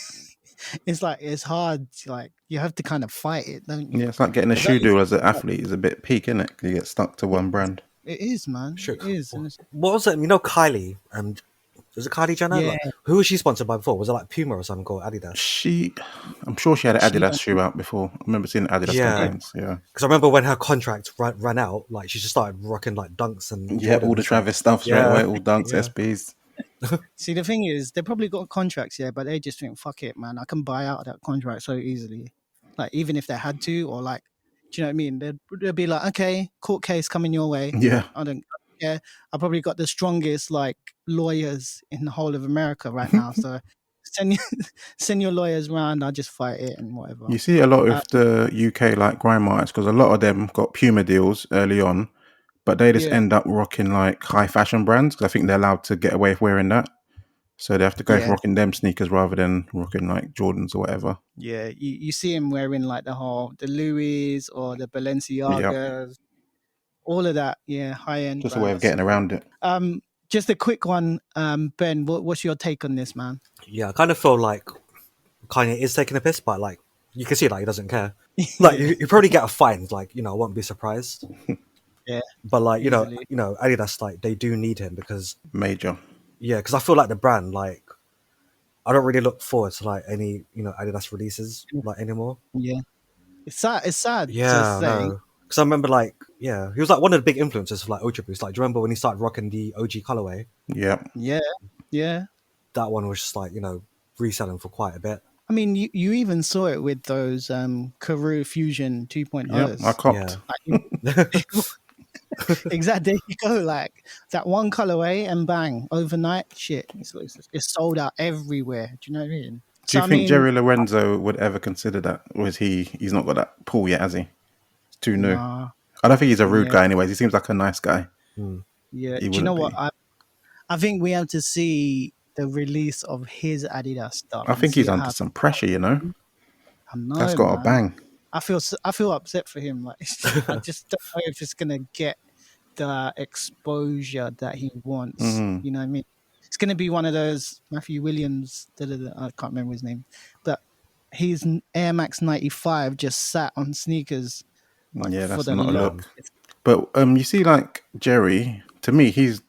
it's hard. Like you have to kind of fight it, don't you? Yeah, it's like getting a shoe deal as an athlete is a bit peak, isn't it? You get stuck to one brand. It is, man. Sure. It is. What was it? Kylie and was it Kylie Jenner? Yeah. Like, who was she sponsored by before? Was it like Puma or something called Adidas? I'm sure she had an Adidas shoe out before. I remember seeing Adidas campaigns. Yeah. Because I remember when her contract ran out, like she just started rocking like Dunks and all the Travis stuff straight away, all Dunks, SBs. See, the thing is, they probably got contracts, but they just think, fuck it, man. I can buy out that contract so easily. Like, even if they had to, or like, do you know what I mean? They'd be like, okay, court case coming your way. Yeah. I don't care. I probably got the strongest like lawyers in the whole of America right now. So send your lawyers around. I'll just fight it and whatever. You see a lot of the UK like grime artists, because a lot of them got Puma deals early on, but they just end up rocking like high fashion brands, because I think they're allowed to get away with wearing that. So they have to go for rocking them sneakers rather than rocking like Jordans or whatever. Yeah, you see him wearing like the Louis or the Balenciagas, all of that. Yeah, high end. Just a way of getting around it. Just a quick one, Ben. What's your take on this, man? Yeah, I kind of feel like Kanye is taking a piss, but like you can see like he doesn't care. Like you probably get a fine. Like I won't be surprised. Yeah, but like Adidas, like they do need him because major. Yeah, because I feel like the brand, like, I don't really look forward to like any Adidas releases like anymore. Yeah, it's sad. Yeah, because I remember like he was like one of the big influencers for like Ultra Boost. Like, do you remember when he started rocking the OG colorway? Yeah. That one was just like reselling for quite a bit. I mean, you even saw it with those Karoo Fusion 2.0s. Yeah, I copped. Exactly. There you go. Like that one colorway and bang, overnight, shit. It's sold out everywhere. Do you know what I mean? Do So you I think mean, Jerry Lorenzo would ever consider that, or is he's not got that pull yet, has he? It's too new. nah, I don't think he's a rude yeah, guy. Anyways, he seems like a nice guy. yeah. He Do you know wouldn't what? be. I think we have to see the release of his Adidas stuff I and think see he's under how. some pressure. I That's know, got a man. bang. I feel upset for him. Like I just don't know if it's gonna get the exposure that he wants. Mm. You know what I mean? It's gonna be one of those Matthew Williams. I can't remember his name, but his Air Max 95 just sat on sneakers like Yeah, for that's the not a Yeah. look. But you see, like Jerry, to me, he's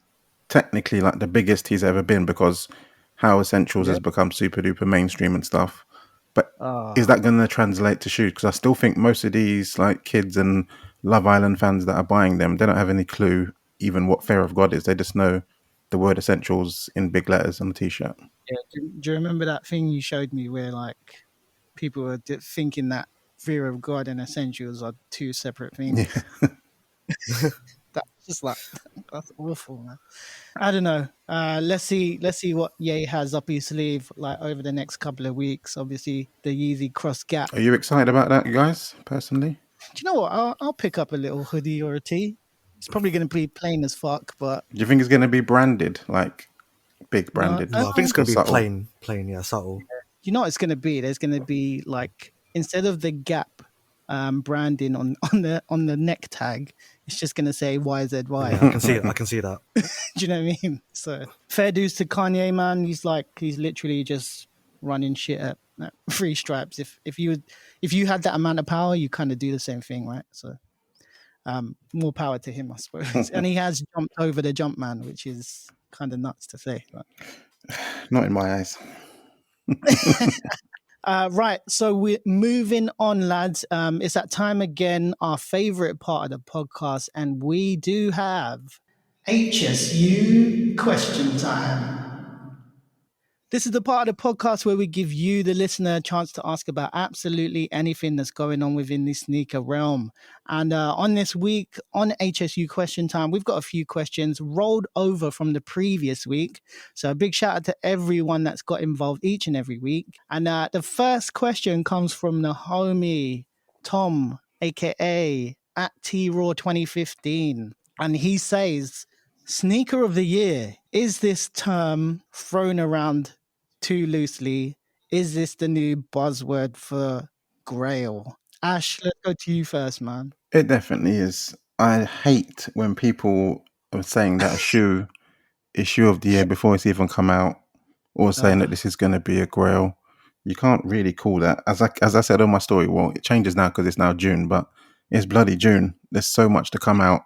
technically like the biggest he's ever been because how Essentials yeah. has become super duper mainstream and stuff. But is Ah, that going to translate to shoes? Because I still think most of these like kids and Love Island fans that are buying them, they don't have any clue even what Fear of God is. They just know the word Essentials in big letters on the t-shirt. yeah. Do you remember that thing you showed me where like people were thinking that fear of God and essentials are two separate Yeah. things? That's just like that's awful, man. I don't know. Let's see what Ye has up his sleeve like over the next couple of weeks. Obviously, the Yeezy Cross Gap. Are you excited about that, you guys, personally? Do you know what? I'll pick up a little hoodie or a tee. It's probably going to be plain as fuck, but Do you think it's going to be branded, like big no. branded, No, I think it's or gonna be subtle? plain, yeah, subtle. You know what it's going to be? There's going to be like instead of the Gap branding on the neck tag, it's just going to say YZY. Yeah, I can see it. I can see that. Do you know what I mean? So fair dues to Kanye, man. He's literally just running shit at three stripes. If you had that amount of power, you kind of do the same thing, right? So more power to him, I suppose. And he has jumped over the jump man, which is kind of nuts to say. But. Not in my eyes. Right, so we're moving on, lads. It's that time again, our favorite part of the podcast, and we do have HSU question time. This is the part of the podcast where we give you, the listener, a chance to ask about absolutely anything that's going on within the sneaker realm. And on this week, on HSU Question Time, we've got a few questions rolled over from the previous week. So a big shout out to everyone that's got involved each and every week. And the first question comes from the homie, Tom, aka at TRaw2015. And he says, Sneaker of the year. Is this term thrown around too loosely? Is this the new buzzword for Grail? Ash, let's go to you first, man. It definitely is. I hate when people are saying that a shoe is shoe of the year before it's even come out, or saying that this is going to be a grail. You can't really call that. As I said on my story, well, it changes now because it's now June, but it's bloody June. There's so much to come out.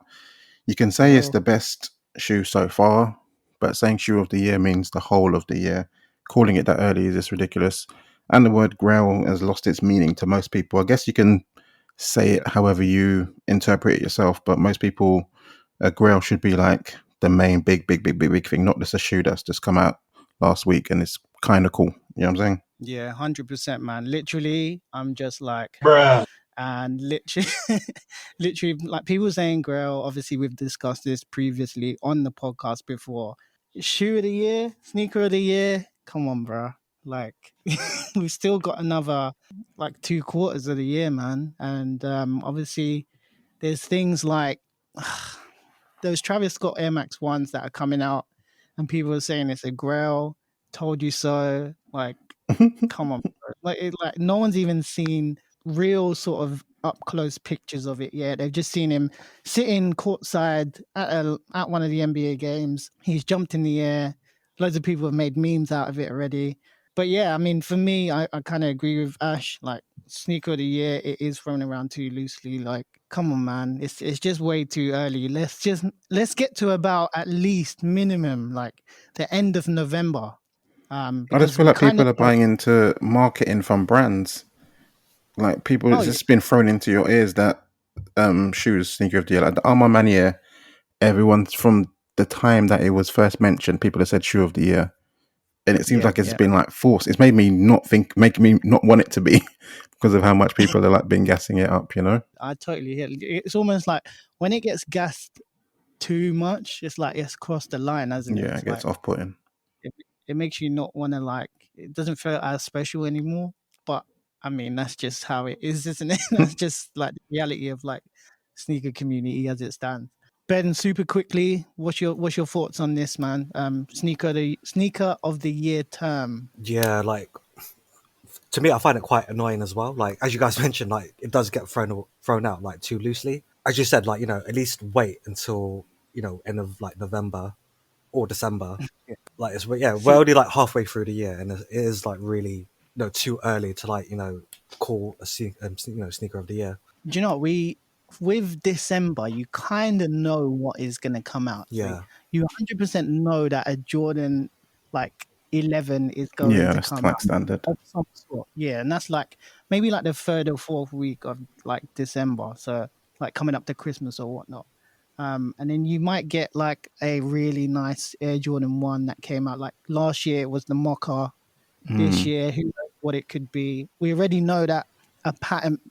You can say it's Bro. the best shoe so far, but saying shoe of the year means the whole of the year. Calling it that early is just ridiculous. And the word grail has lost its meaning to most people. I guess you can say it however you interpret it yourself, but most people, a grail should be like the main big thing, not just a shoe that's just come out last week and it's kind of cool. You know what I'm saying? Yeah, 100%, man. Literally, I'm just like, Bruh. and literally, literally, like people saying Grail. Obviously, we've discussed this previously on the podcast before. Shoe of the year, sneaker of the year. Come on, bro. Like, we've still got another like 2 quarters of the year, man. And obviously, there's things like those Travis Scott Air Max ones that are coming out, and people are saying it's a Grail. Told you so. Like, come on, bro. Like no one's even seen real sort of up close pictures of it yet. They've just seen him sitting courtside at one of the NBA games. He's jumped in the air. Loads of people have made memes out of it already. But yeah, I mean, for me, I kind of agree with Ash. Like sneaker of the year, it is thrown around too loosely. Like, come on, man, it's just way too early. Let's get to about at least minimum like the end of November. I just Because feel we like kind of people are buying into marketing from brands. Like people, oh it's just been thrown into your ears that shoes sneaker of the year, like the Armand Manier. Everyone from the time that it was first mentioned, people have said shoe of the year, and it seems yeah, like it's been like forced. It's made me not think, making me not want it to be because of how much people are like been gassing it up. You know? I totally hear. It's almost like when it gets gassed too much, it's like it's crossed the line, hasn't it? Yeah, It's it gets like off-putting. it, it makes you not want to like it doesn't feel as special anymore. But I mean, that's just how it is, isn't it? That's just like the reality of like sneaker community as it stands. Ben, super quickly, what's your thoughts on this, man? Sneaker of the year term. Yeah, like to me, I find it quite annoying as well. Like as you guys mentioned, like it does get thrown out like too loosely. As you said, like at least wait until end of like November or December. Like it's we're See, only like halfway through the year, and it is like really too early to like call a sneaker of the year. do you know what, we with December, you kind of know what is going to come out. So Yeah, you 100% know that a Jordan like 11 is going Yeah, to that's come like out standard. of some sort. Yeah, and that's like maybe like the third or fourth week of like December. So like coming up to Christmas or whatnot. And then you might get like a really nice Air Jordan 1 that came out like last year. It was the Mocha. This year, who knows what it could be. We already know that a patent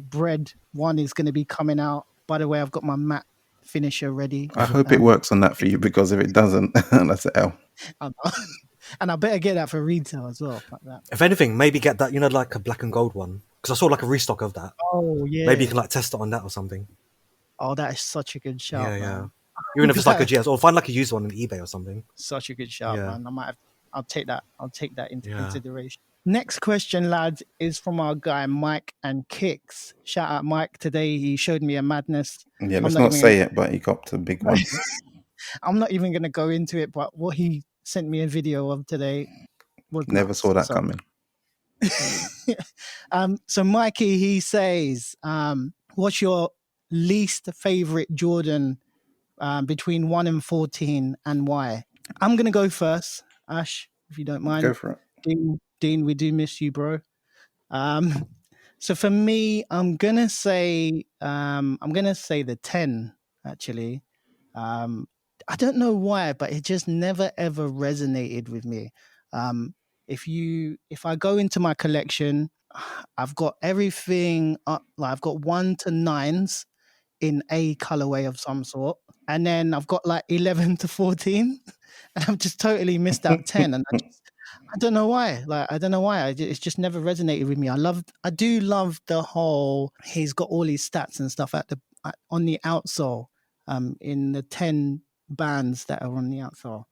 bread 1 is going to be coming out. By the way, I've got my matte finisher ready. I hope it works on that for you, because if it doesn't, that's an L. And I better get that for retail as well. Like that. if anything, maybe get that like a black and gold one, because I saw like a restock of that. Oh Maybe you yeah. can like test it on that or something. Oh, that is such a good shout, Yeah. man. Even if it's like a GS, or find like a used one on eBay or something. Such a good shout, Yeah. man. I'll take that. I'll take that into Yeah. consideration. Next question, lads, is from our guy Mike and Kicks. Shout out Mike. Today he showed me a madness. Yeah, I'm let's not not even say it, but he copped a big one. I'm not even going to go into it, but what he sent me a video of today was Never nuts. saw that So, coming. so Mikey, he says, what's your least favorite Jordan between 1 and 14 and why? I'm going to go first, Ash, if you don't mind. Go for it. Dean, we do miss you, bro. So for me, I'm gonna say the 10 actually. I don't know why, but it just never ever resonated with me. If I go into my collection, I've got everything up. Like I've got 1 to 9s in a colorway of some sort, and then I've got like 11 to 14, and I've just totally missed out 10, and I don't know why. Like I don't know why. It's just never resonated with me. I do love the whole. He's got all his stats and stuff on the outsole. In the 10 bands that are on the outsole.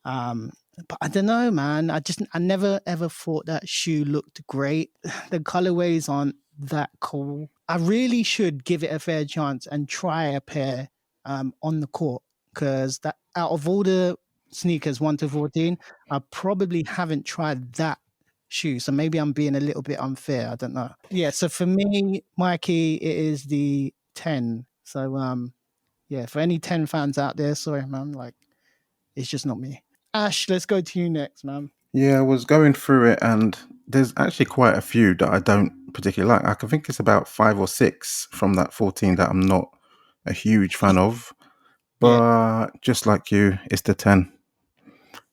But I don't know, man. I never ever thought that shoe looked great. The colorways aren't that cool. I really should give it a fair chance and try a pair on the court, because that out of all the sneakers 1 to 14, I probably haven't tried that shoe. So maybe I'm being a little bit unfair. I don't know. Yeah. So for me, Mikey, it is the 10. So yeah, for any 10 fans out there, sorry, man. Like, it's just not me. Ash, let's go to you next, man. Yeah, I was going through it, and there's actually quite a few that I don't particularly like. I can think it's about 5 or 6 from that 14 that I'm not a huge fan of. Yeah. But just like you, it's the 10.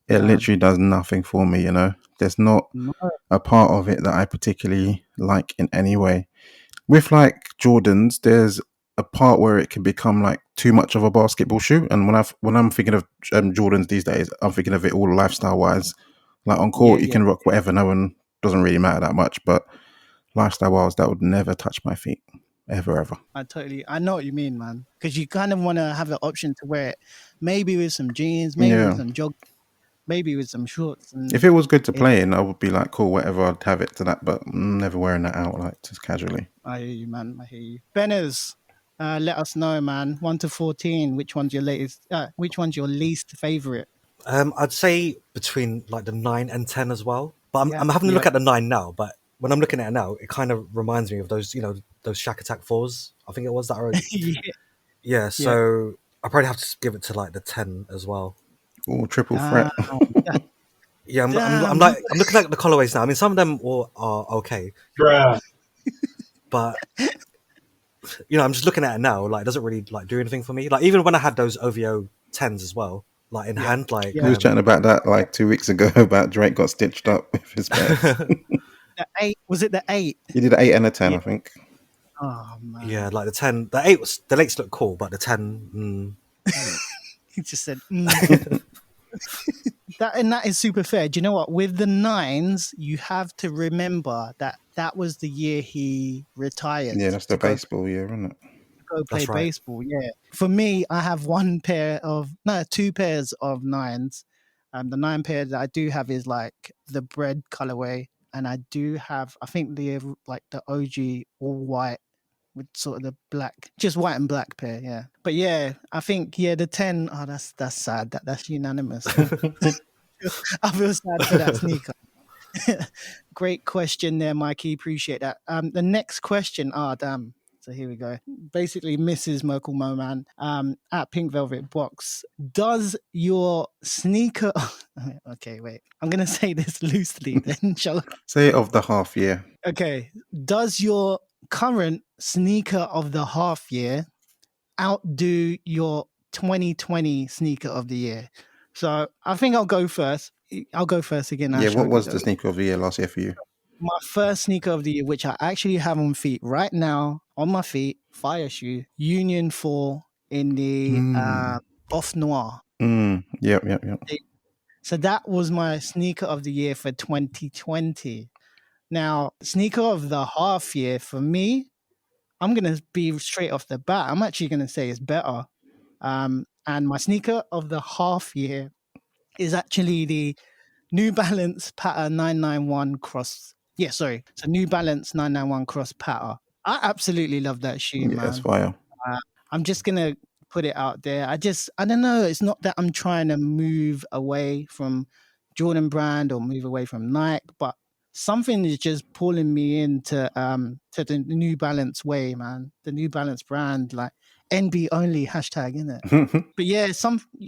It Damn. literally does nothing for me, There's not No. a part of it that I particularly like in any way. With like Jordans, there's a part where it can become like too much of a basketball shoe. And when I'm thinking of Jordans these days, I'm thinking of it all lifestyle wise. Like on court, you Yeah. can rock whatever. No one doesn't really matter that much. But lifestyle wise, that would never touch my feet, ever. I know what you mean, man. Because you kind of want to have the option to wear it, maybe with some jeans, maybe with Yeah. some joggers, maybe with some shorts. And If it was good to play in, I would be like, cool, whatever, I'd have it to that. But I'm never wearing that out, like just casually. I hear you, man. I hear you. Benners, let us know, man. 1 to 14, which one's your latest? Which one's your least favorite? I'd say between like the 9 and 10 as well. But Yeah, I'm having a yeah. look at the 9 now. But when I'm looking at it now, it kind of reminds me of those, those Shack Attack 4s. I think it was that. Yeah. So I probably have to give it to like the 10 as well. Or triple threat. Yeah, I'm looking at the colorways now. I mean, some of them are okay, but I'm just looking at it now. Like, it doesn't really like do anything for me. Like, even when I had those OVO 10s as well, like in hand, like We was chatting about that like 2 weeks ago about Drake got stitched up with his pairs. The 8, was it the 8? He did an 8 and a 10, I think. Oh man. Yeah, like the 10, the 8 was the lates look cool, but the 10, He just said, that is super fair. Do you know what? With the nines, you have to remember that that was the year he retired Yeah, that's the to baseball year, isn't it? go play That's right. baseball. Yeah. For me, I have two pairs of nines. The nine pair that I do have is like the bread colorway, and I do have, I think the OG all white with sort of the black, just white and black pair. Yeah. But yeah, I think the 10. Oh, that's sad. That's unanimous. I feel sad for that sneaker. Great question there, Mikey. Appreciate that. The next question. Ah, damn. So here we go. Basically, Mrs. Merkel Moman at Pink Velvet Box. Does your sneaker? Okay, wait. I'm gonna say this loosely. Then shall I? Say of the half year. Okay. Does your current sneaker of the half year outdo your 2020 sneaker of the year? So I think I'll go first. I'll go first again. Yeah, Ash, what hope you was go. the sneaker of the year last year for you? My first sneaker of the year, which I actually have on feet right now, on my feet, fire shoe, Union 4 in the Off Noir. Yep. So that was my sneaker of the year for 2020. Now, sneaker of the half year for me, I'm going to be straight off the bat. I'm actually going to say it's better. And my sneaker of the half year is actually the New Balance Patta 991 Cross. Yeah, sorry. It's a New Balance 991 Cross Patta. I absolutely love that shoe, Yeah, that's man. fire. I'm just going to put it out there. I don't know. It's not that I'm trying to move away from Jordan Brand or move away from Nike, but something is just pulling me into to the New Balance way, man. The New Balance brand, like NB only hashtag, innit? But yeah,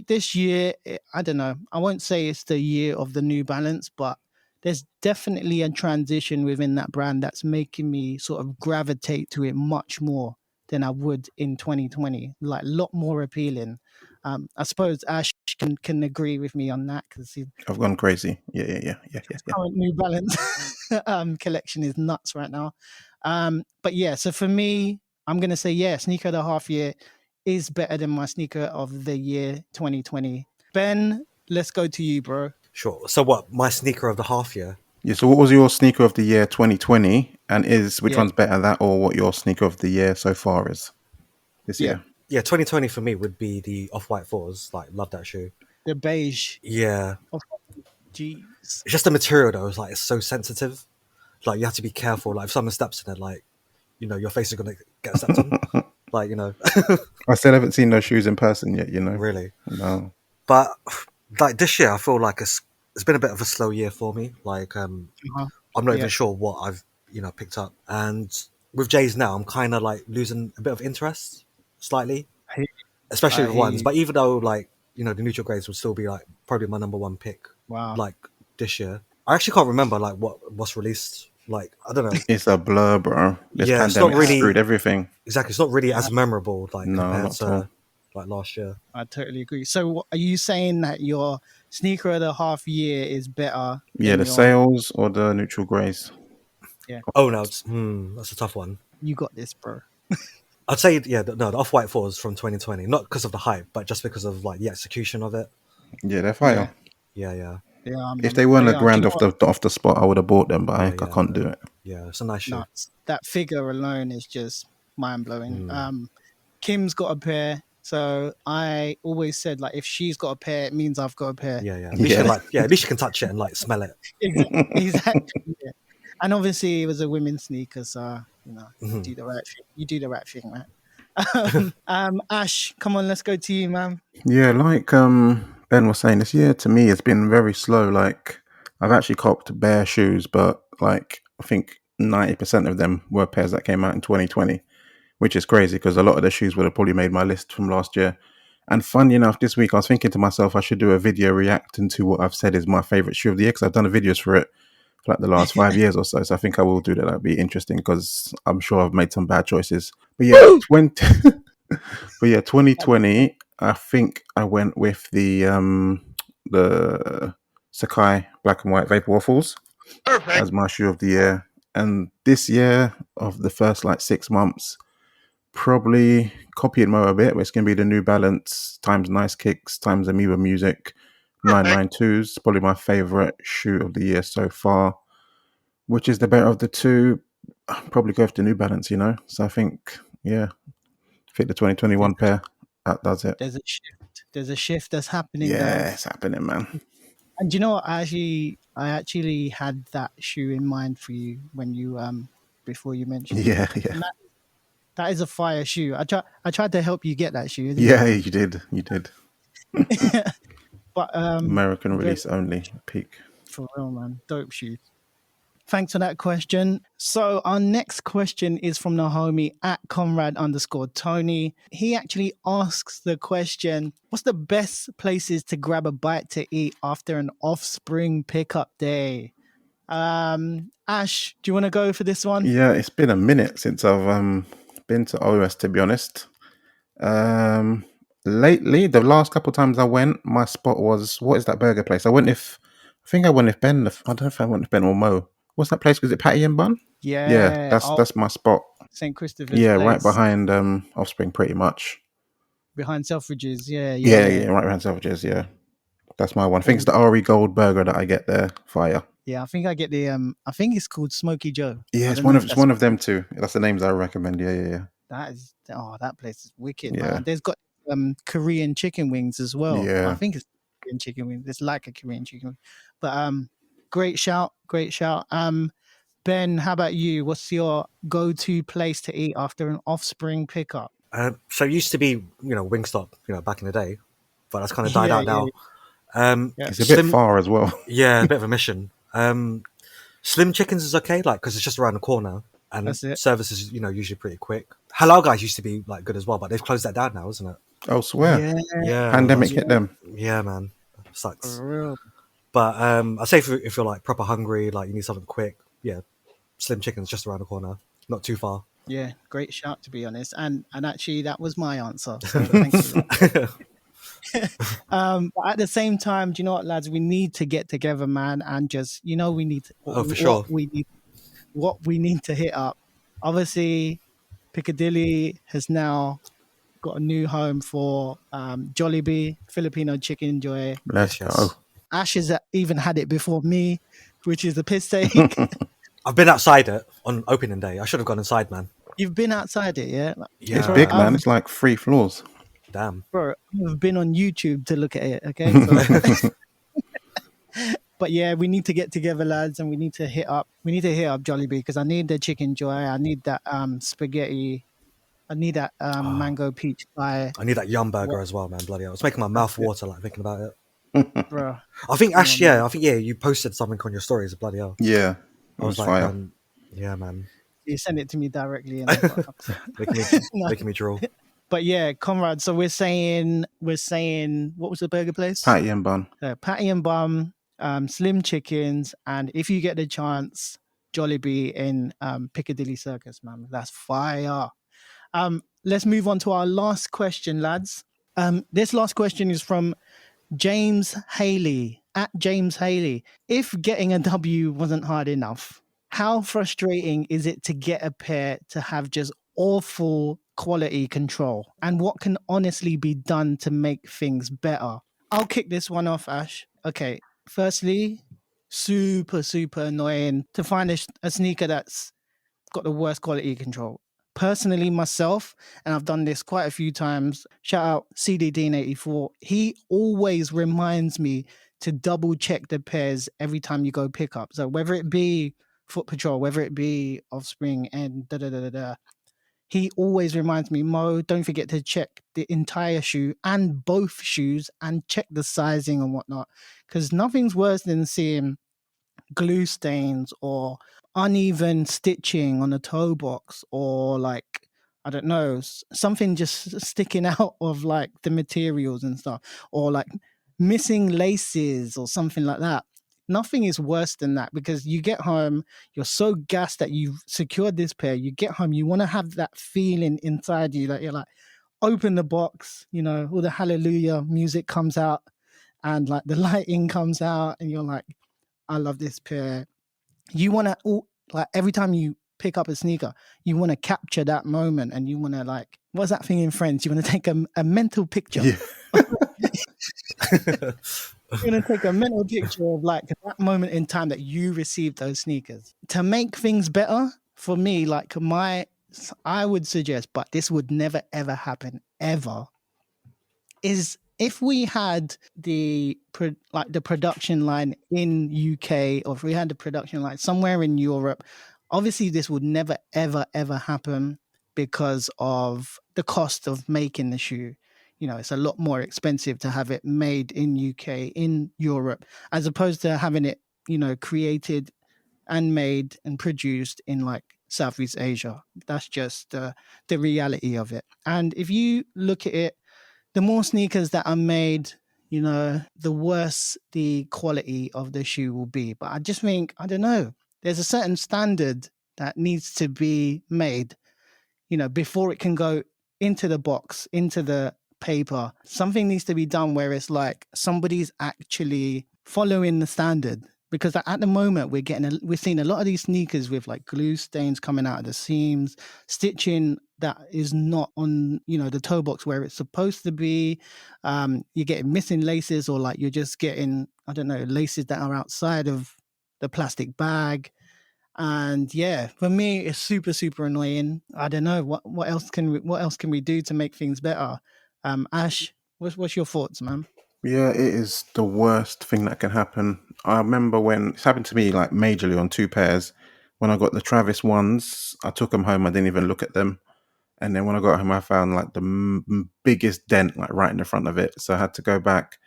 this year, I don't know. I won't say it's the year of the New Balance, but there's definitely a transition within that brand that's making me sort of gravitate to it much more than I would in 2020. Like a lot more appealing. I suppose Ash can agree with me on that because his I've gone crazy. Yeah. current New Balance collection is nuts right now. But yeah, so for me, I'm gonna say sneaker of the half year is better than my sneaker of the year 2020. Ben, let's go to you, bro. Sure. So what? My sneaker of the half year. Yeah, so what was your sneaker of the year 2020? And which Yeah, one's better, that or what your sneaker of the year so far is this yeah. year? Yeah, 2020 for me would be the Off-White fours. Like, love that shoe. The beige. Yeah, Oh, jeez. it's just the material though. It's like it's so sensitive. Like you have to be careful. Like if someone steps in it, like your face is gonna get stepped on. Like I still haven't seen those shoes in person yet, really. No. But like this year, I feel like it's been a bit of a slow year for me. Like I'm not Yeah. even sure what I've picked up. And with J's now, I'm kind of like losing a bit of interest slightly, especially I with hear ones. you. But even though like the neutral grades would still be like probably my number one pick. Wow. Like this year, I actually can't remember like what's released. Like I don't know. It's a blur, bro. This Yeah, it's not pandemic really screwed everything. exactly. It's not really as memorable like No, compared not at all. to like last year. I totally agree. So are you saying that your sneaker of the half year is better Yeah, than the your sales or the neutral grays. Oh no, that's a tough one. you got this, bro? I'd say the Off-White fours from 2020, not because of the hype, but just because of like the execution of it. Yeah, they're Yeah. fire. Yeah. If they weren't They a are. Do you grand know off the spot, I would have bought them, but I Yeah. can't do it. Yeah, it's a nice shoe. nuts. That figure alone is just mind blowing. Mm. Kim's got a pair, so I always said like if she's got a pair, it means I've got a pair. Yeah. At least at least you can touch it and like smell it. Exactly. Yeah. And obviously it was a women's sneaker, so Mm-hmm. you do the right thing. You do the right thing, right? Ash, come on, let's go to you, man. Yeah, like Ben was saying, this year to me has been very slow. Like I've actually copped bare shoes, but like I think 90% of them were pairs that came out in 2020, which is crazy because a lot of the shoes would have probably made my list from last year. And funny enough, this week I was thinking to myself I should do a video reacting to what I've said is my favorite shoe of the year because I've done the videos for it for like the last 5 years or so. So I think I will do that. That'd be interesting because I'm sure I've made some bad choices. But yeah, 2020, I think I went with the Sakai black and white vapor waffles as my shoe of the year. And this year, of the first like 6 months, probably copying Mo a bit, but it's going to be the New Balance times Nice Kicks times Amoeba Music 992s, probably my favorite shoe of the year so far. Which is the better of the two? I'd probably go for the New Balance, you know. So I think, yeah, fit the 2021 pair. That does it. There's a shift. There's a shift that's happening, Yeah, guys. it's happening, man. And do you know what? I actually had that shoe in mind for you when you before you mentioned it. Yeah, yeah, And that is a fire shoe. I tried to help you get that shoe, didn't yeah. You did. I? But American very release only. Peak. for real, man. Dope shoe. Thanks for that question. So our next question is from the homie at Conrad_Tony. He actually asks the question, what's the best places to grab a bite to eat after an offspring pickup day? Ash, do you want to go for this one? Yeah, it's been a minute since I've been to OS, to be honest. Lately, the last couple of times I went, my spot was, what is that burger place? I think I went with Ben. I don't know if I went with Ben or Mo. What's that place? Was it Patty and Bun? Yeah, Yeah. that's my spot. St. Christopher's Yeah, place. right behind Offspring, pretty much. Behind Selfridges. Yeah, right behind Selfridges. Yeah, that's my one. I think it's the Ari Gold burger that I get there. Fire. Yeah, I think I get the I think it's called Smoky Joe. Yeah, it's one of them too. That's the names I recommend. Yeah. That place is wicked, Yeah. man. There's got Korean chicken wings as well. Yeah. I think it's Korean chicken wings. It's like a Korean chicken wing. But great shout. Ben, how about you? What's your go-to place to eat after an offspring pickup? So it used to be, Wingstop, back in the day, but that's kind of died out now. It's a bit far as well. Yeah, a bit of a mission. Slim Chickens is okay, because it's just around the corner, and service is, usually pretty quick. Halal Guys used to be good as well, but they've closed that down now, isn't it? Oh, swear. Yeah. Pandemic hit them. Yeah, man. Sucks. For real. But I say if you're proper hungry, you need something quick, yeah, Slim Chicken's just around the corner, not too far. Yeah, great shout, to be honest. And actually, that was my answer. So thanks for that. But at the same time, do you know what, lads? We need to get together, man, and just we need for sure. What we need to hit up. Obviously, Piccadilly has now got a new home for Jollibee, Filipino Chicken Joy. Let's go. Ash has even had it before me, which is a piss take. I've been outside it on opening day. I should have gone inside, man. You've been outside it, yeah? Yeah. It's big, man. It's like 3 floors. Damn. Bro, I've been on YouTube to look at it, okay? So, but yeah, we need to get together, lads, and we need to hit up Jollibee because I need the chicken joy. I need that spaghetti. I need that mango peach pie. I need that yum burger as well, man. Bloody hell. It's making my mouth water thinking about it. Bro. I think Ash, you posted something on your stories, bloody hell. Yeah. I was like, fire. Yeah, man. You send it to me directly. And making me drool. But yeah, Conrad, so we're saying, what was the burger place? Patty and Bun. Patty and Bun, Slim Chickens, and if you get the chance, Jollibee in Piccadilly Circus, man. That's fire. Let's move on to our last question, lads. This last question is from James Haley, at James Haley. If getting a W wasn't hard enough, how frustrating is it to get a pair to have just awful quality control? And what can honestly be done to make things better? I'll kick this one off, Ash. Okay, firstly, super annoying to find a sneaker that's got the worst quality control. Personally, myself, and I've done this quite a few times, shout out CDDean84, he always reminds me to double check the pairs every time you go pick up. So whether it be Foot Patrol, whether it be Offspring and he always reminds me, Mo, don't forget to check the entire shoe and both shoes and check the sizing and whatnot. Because nothing's worse than seeing glue stains or uneven stitching on a toe box or I don't know, something just sticking out of the materials and stuff, or missing laces or something like that. Nothing is worse than that because you get home, you're so gassed that you've secured this pair. You get home, you want to have that feeling inside you that you're open the box, all the hallelujah music comes out and the lighting comes out and you're like, I love this pair. You want to, every time you pick up a sneaker, you want to capture that moment and you want to what's that thing in French? You want to take a mental picture. Yeah. You're gonna take a mental picture of like that moment in time that you received those sneakers. To make things better for me, I would suggest, but this would never ever happen ever, is if we had the production line in UK, or if we had the production line somewhere in Europe. Obviously this would never ever ever happen because of the cost of making the shoe. It's a lot more expensive to have it made in UK, in Europe, as opposed to having it, created and made and produced in like Southeast Asia. That's just the reality of it. And if you look at it, the more sneakers that are made, the worse the quality of the shoe will be. But I just think, I don't know, there's a certain standard that needs to be made, before it can go into the box, into the paper. Something needs to be done where it's like somebody's actually following the standard. Because at the moment we're seeing a lot of these sneakers with like glue stains coming out of the seams, stitching that is not on the toe box where it's supposed to be. You're getting missing laces, or like you're just getting, I don't know, laces that are outside of the plastic bag. And yeah, for me, it's super, super annoying. I don't know what else can we do to make things better. Ash, what's your thoughts, man? Yeah, it is the worst thing that can happen. I remember when it's happened to me like majorly on two pairs. When I got the Travis ones, I took them home. I didn't even look at them. And then when I got home, I found like the biggest dent like right in the front of it. So I had to go back,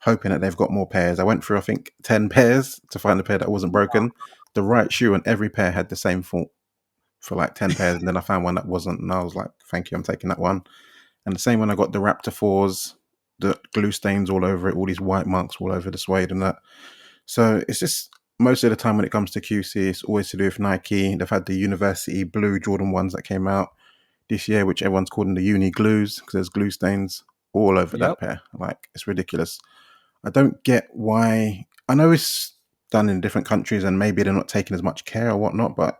hoping that they've got more pairs. I went through, I think, 10 pairs to find a pair that wasn't broken. The right shoe on every pair had the same fault for like 10 pairs. And then I found one that wasn't. And I was like, thank you, I'm taking that one. And the same when I got the Raptor 4s, the glue stains all over it, all these white marks all over the suede and that. So it's just most of the time when it comes to QC, it's always to do with Nike. They've had the University Blue Jordan ones that came out this year, which everyone's calling the uni glues because there's glue stains all over Yep. that pair. Like, it's ridiculous. I don't get why. I know it's done in different countries and maybe they're not taking as much care or whatnot, but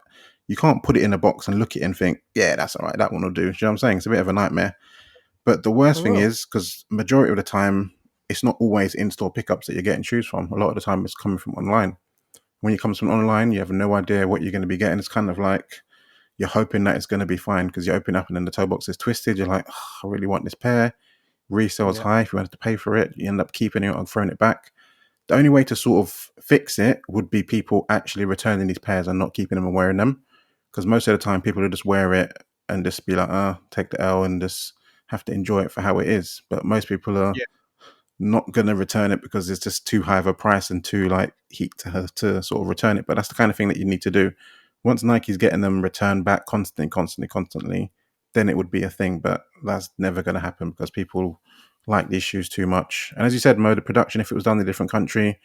you can't put it in a box and look at it and think, yeah, that's all right, that one will do. Do you know what I'm saying? It's a bit of a nightmare. But the worst For thing real. is, because majority of the time, it's not always in-store pickups that you're getting shoes from. A lot of the time, it's coming from online. When it comes from online, you have no idea what you're going to be getting. It's kind of like you're hoping that it's going to be fine because you open up and then the toe box is twisted. You're like, oh, I really want this pair. Resale's Yeah. high. If you wanted to pay for it, you end up keeping it or throwing it back. The only way to sort of fix it would be people actually returning these pairs and not keeping them and wearing them. Because most of the time, people will just wear it and just be like, take the L and just have to enjoy it for how it is. But most people are Yeah. not going to return it because it's just too high of a price and too like heat to sort of return it. But that's the kind of thing that you need to do. Once Nike's getting them returned back constantly, then it would be a thing. But that's never going to happen because people like these shoes too much. And as you said, mode of production, if it was done in a different country,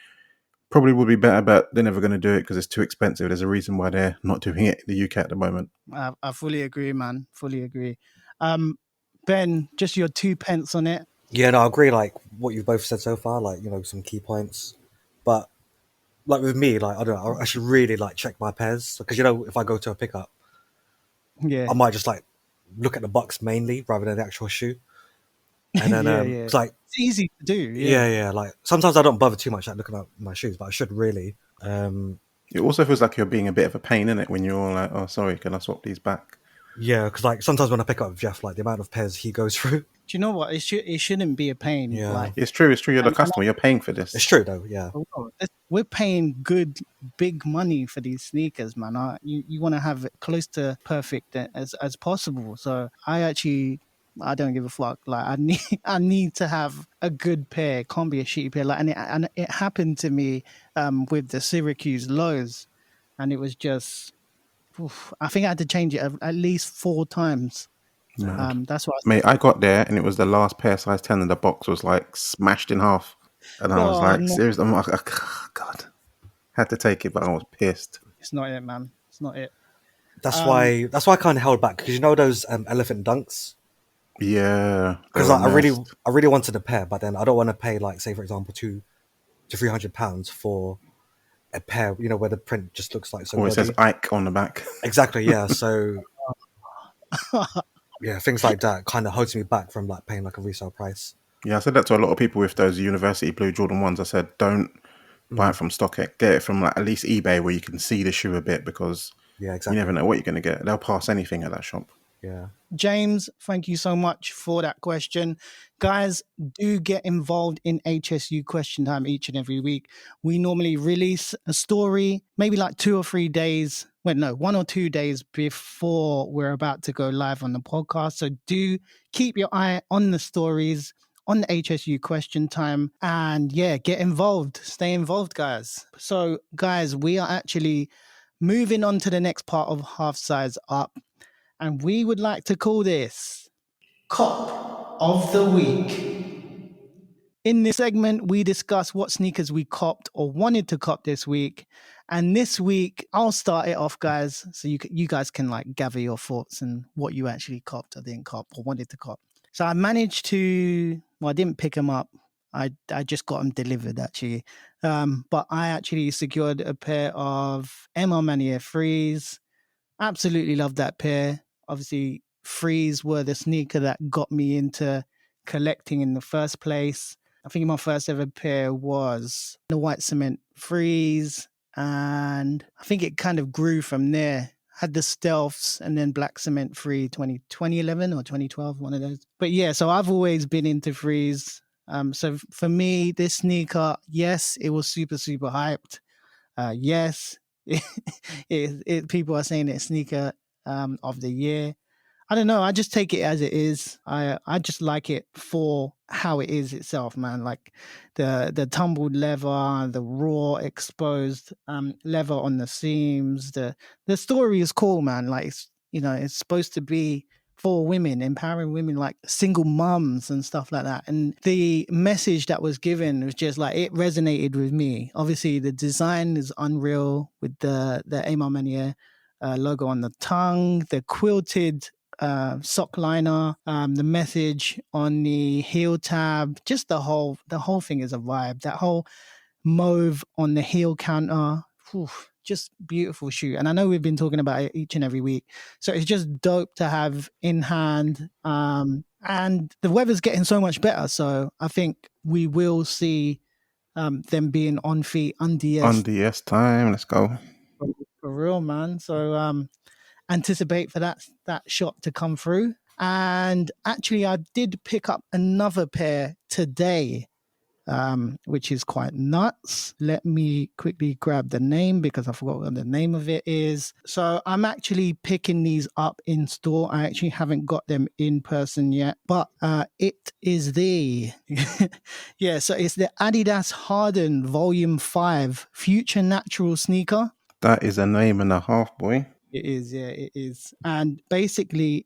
probably would be better, but they're never going to do it because it's too expensive. There's a reason why they're not doing it in the UK at the moment. I fully agree, man. Fully agree. Ben, just your 2 pence on it. Yeah, no, I agree. Like what you've both said so far, like some key points. But like with me, like I don't know, I should really like check my pairs because if I go to a pickup, Yeah. I might just like look at the box mainly rather than the actual shoe. And then Yeah, yeah. it's like It's easy to do. yeah, Yeah. yeah, like sometimes I don't bother too much like looking at my shoes, but I should really. It also feels like you're being a bit of a pain in it when you're all like, oh, sorry, can I swap these back? Yeah, because like sometimes when I pick up with Jeff, like the amount of pairs he goes through. Do you know what? It shouldn't be a pain. Yeah, Like, It's true. You're the and customer. You're paying for it's this. true though. Yeah, we're paying good, big money for these sneakers, man. You want to have it close to perfect as possible. So I don't give a fuck. Like, I need I need to have a good pair. It can't be a shitty pair. Like, and it happened to me with the Syracuse lows, and it was just. I think I had to change it at least 4 times. Mad. That's what. Mate, I got there and it was the last pair, size 10, and the box was like smashed in half. And I was Oh like, no, seriously, I'm like, oh, God. Had to take it, but I was pissed. it's not it, man. It's not it. that's Um, why I kind of held back because those elephant dunks. Yeah. They Because were like, messed. I really wanted a pair, but then I don't want to pay like say for example £200 to £300 for a pair, where the print just looks like so Or it says dodgy. Ike on the back. Exactly, yeah. So yeah, things like that kind of holds me back from like paying like a resale price. Yeah, I said that to a lot of people with those University Blue Jordan 1s. I said, don't buy it from StockX. Get it from like at least eBay where you can see the shoe a bit, because Yeah, you never exactly. know what you're going to get. They'll pass anything at that shop. Yeah. James, thank you so much for that question. Guys, do get involved in HSU question time each and every week. We normally release a story, maybe like 2 or 3 days, well, no, 1 or 2 days before we're about to go live on the podcast. So do keep your eye on the stories, on the HSU question time, and yeah, get involved. Stay involved, guys. So, guys, we are actually moving on to the next part of Half Size Up. And we would like to call this Cop of the Week. In this segment, we discuss what sneakers we copped or wanted to cop this week. And this week, I'll start it off, guys, so you guys can like gather your thoughts and what you actually copped or didn't cop or wanted to cop. So I managed to, well, I didn't pick them up. I just got them delivered actually. But I actually secured a pair of MR Mania Frees. Absolutely love that pair. Obviously, Frees were the sneaker that got me into collecting in the first place. I think my first ever pair was the white cement Frees, and I think it kind of grew from there. Had the stealths and then black cement free 2011 or 2012, one of those. But yeah, so I've always been into Frees. So for me, this sneaker, yes, it was super, super hyped. Yes, people are saying it's sneaker of the year. I don't know. I just take it as it is. I just like it for how it is itself, man. Like the tumbled leather, the raw exposed leather on the seams. The story is cool, man. Like it's supposed to be for women, empowering women, like single mums and stuff like that. And the message that was given was just like it resonated with me. Obviously, the design is unreal with the Amar Mania logo on the tongue, the quilted sock liner, the message on the heel tab, just the whole thing is a vibe. That whole mauve on the heel counter, whew, just beautiful shoe. And I know we've been talking about it each and every week, so it's just dope to have in hand. And the weather's getting so much better, so I think we will see them being on feet on DS On DS time, let's go. for real, man. So anticipate for that shot to come through. And actually, I did pick up another pair today, which is quite nuts. Let me quickly grab the name because I forgot what the name of it is. So I'm actually picking these up in store. I actually haven't got them in person yet, but it is the yeah. So it's the Adidas Harden Volume 5 Future Natural sneaker. That is a name and a half, boy. It is, yeah, it is. And basically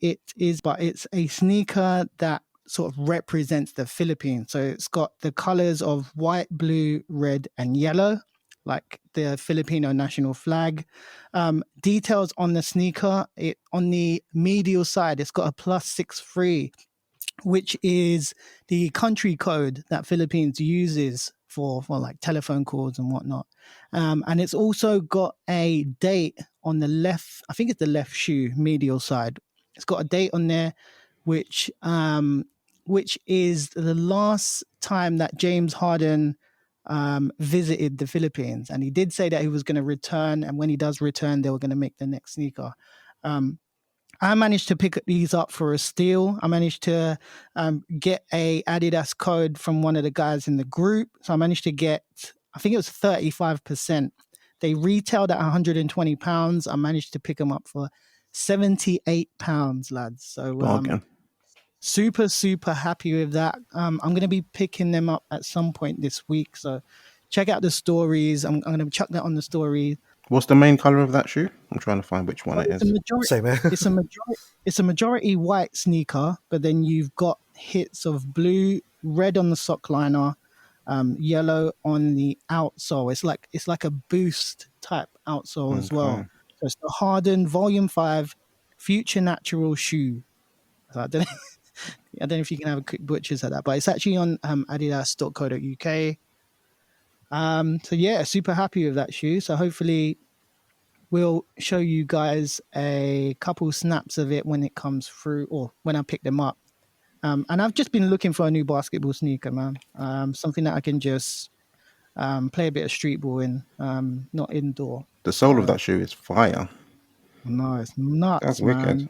but it's a sneaker that sort of represents the Philippines. So it's got the colors of white, blue, red, and yellow, like the Filipino national flag. Details on the sneaker, on the medial side, it's got a +63, which is the country code that Philippines uses for like telephone calls and whatnot. And it's also got a date on the left, I think it's the left shoe medial side. It's got a date on there, which is the last time that James Harden visited the Philippines. And he did say that he was going to return. And when he does return, they were going to make the next sneaker. I managed to pick these up for a steal. I managed to get a Adidas code from one of the guys in the group. So I managed to get, I think it was 35%. They retailed at £120. I managed to pick them up for £78, lads. So Bargain. super, super happy with that. I'm going to be picking them up at some point this week. So check out the stories. I'm going to chuck that on the story. What's the main color of that shoe? I'm trying to find which one it It's is. Same here. it's a majority white sneaker, but then you've got hits of blue, red on the sock liner, yellow on the outsole. It's like a boost type outsole as well. So it's the Harden Volume 5 Future Natural shoe. So I don't know if you can have a quick butchers at that, but it's actually on adidas.co.uk. So yeah, super happy with that shoe. So hopefully we'll show you guys a couple snaps of it when it comes through or when I pick them up. And I've just been looking for a new basketball sneaker, man. Something that I can just play a bit of street ball in, not indoor. The sole of that shoe is fire. No, it's That's nuts, wicked. man.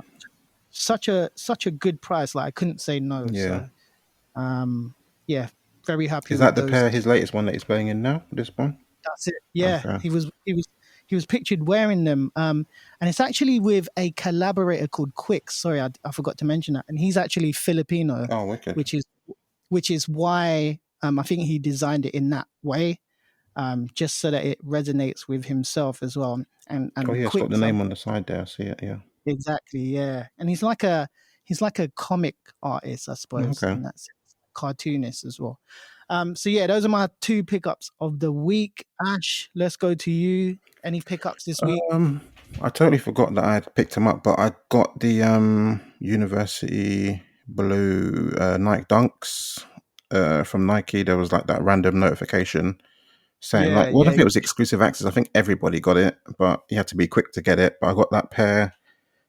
Such a good price. Like I couldn't say no. Yeah. So yeah, very happy Is with that the those. pair, his latest one that he's playing in now? This one? That's it. Yeah, Okay. he was pictured wearing them. And it's actually with a collaborator called Quick. Sorry, I forgot to mention that. And he's actually Filipino, Oh, wicked. which is why I think he designed it in that way, just so that it resonates with himself as well. And Oh, yeah, it's got Quick, the name on the side there. I see it, yeah. exactly, yeah. And he's like a comic artist, I suppose, Okay. in that sense, cartoonist as well. So yeah, those are my 2 pickups of the week. Ash, let's go to you. Any pickups this week? I totally forgot that I had picked them up, but I got the University Blue Nike Dunks from Nike. There was like that random notification saying Yeah, like, well, I yeah, don't think it was exclusive access. I think everybody got it, but you had to be quick to get it. But I got that pair,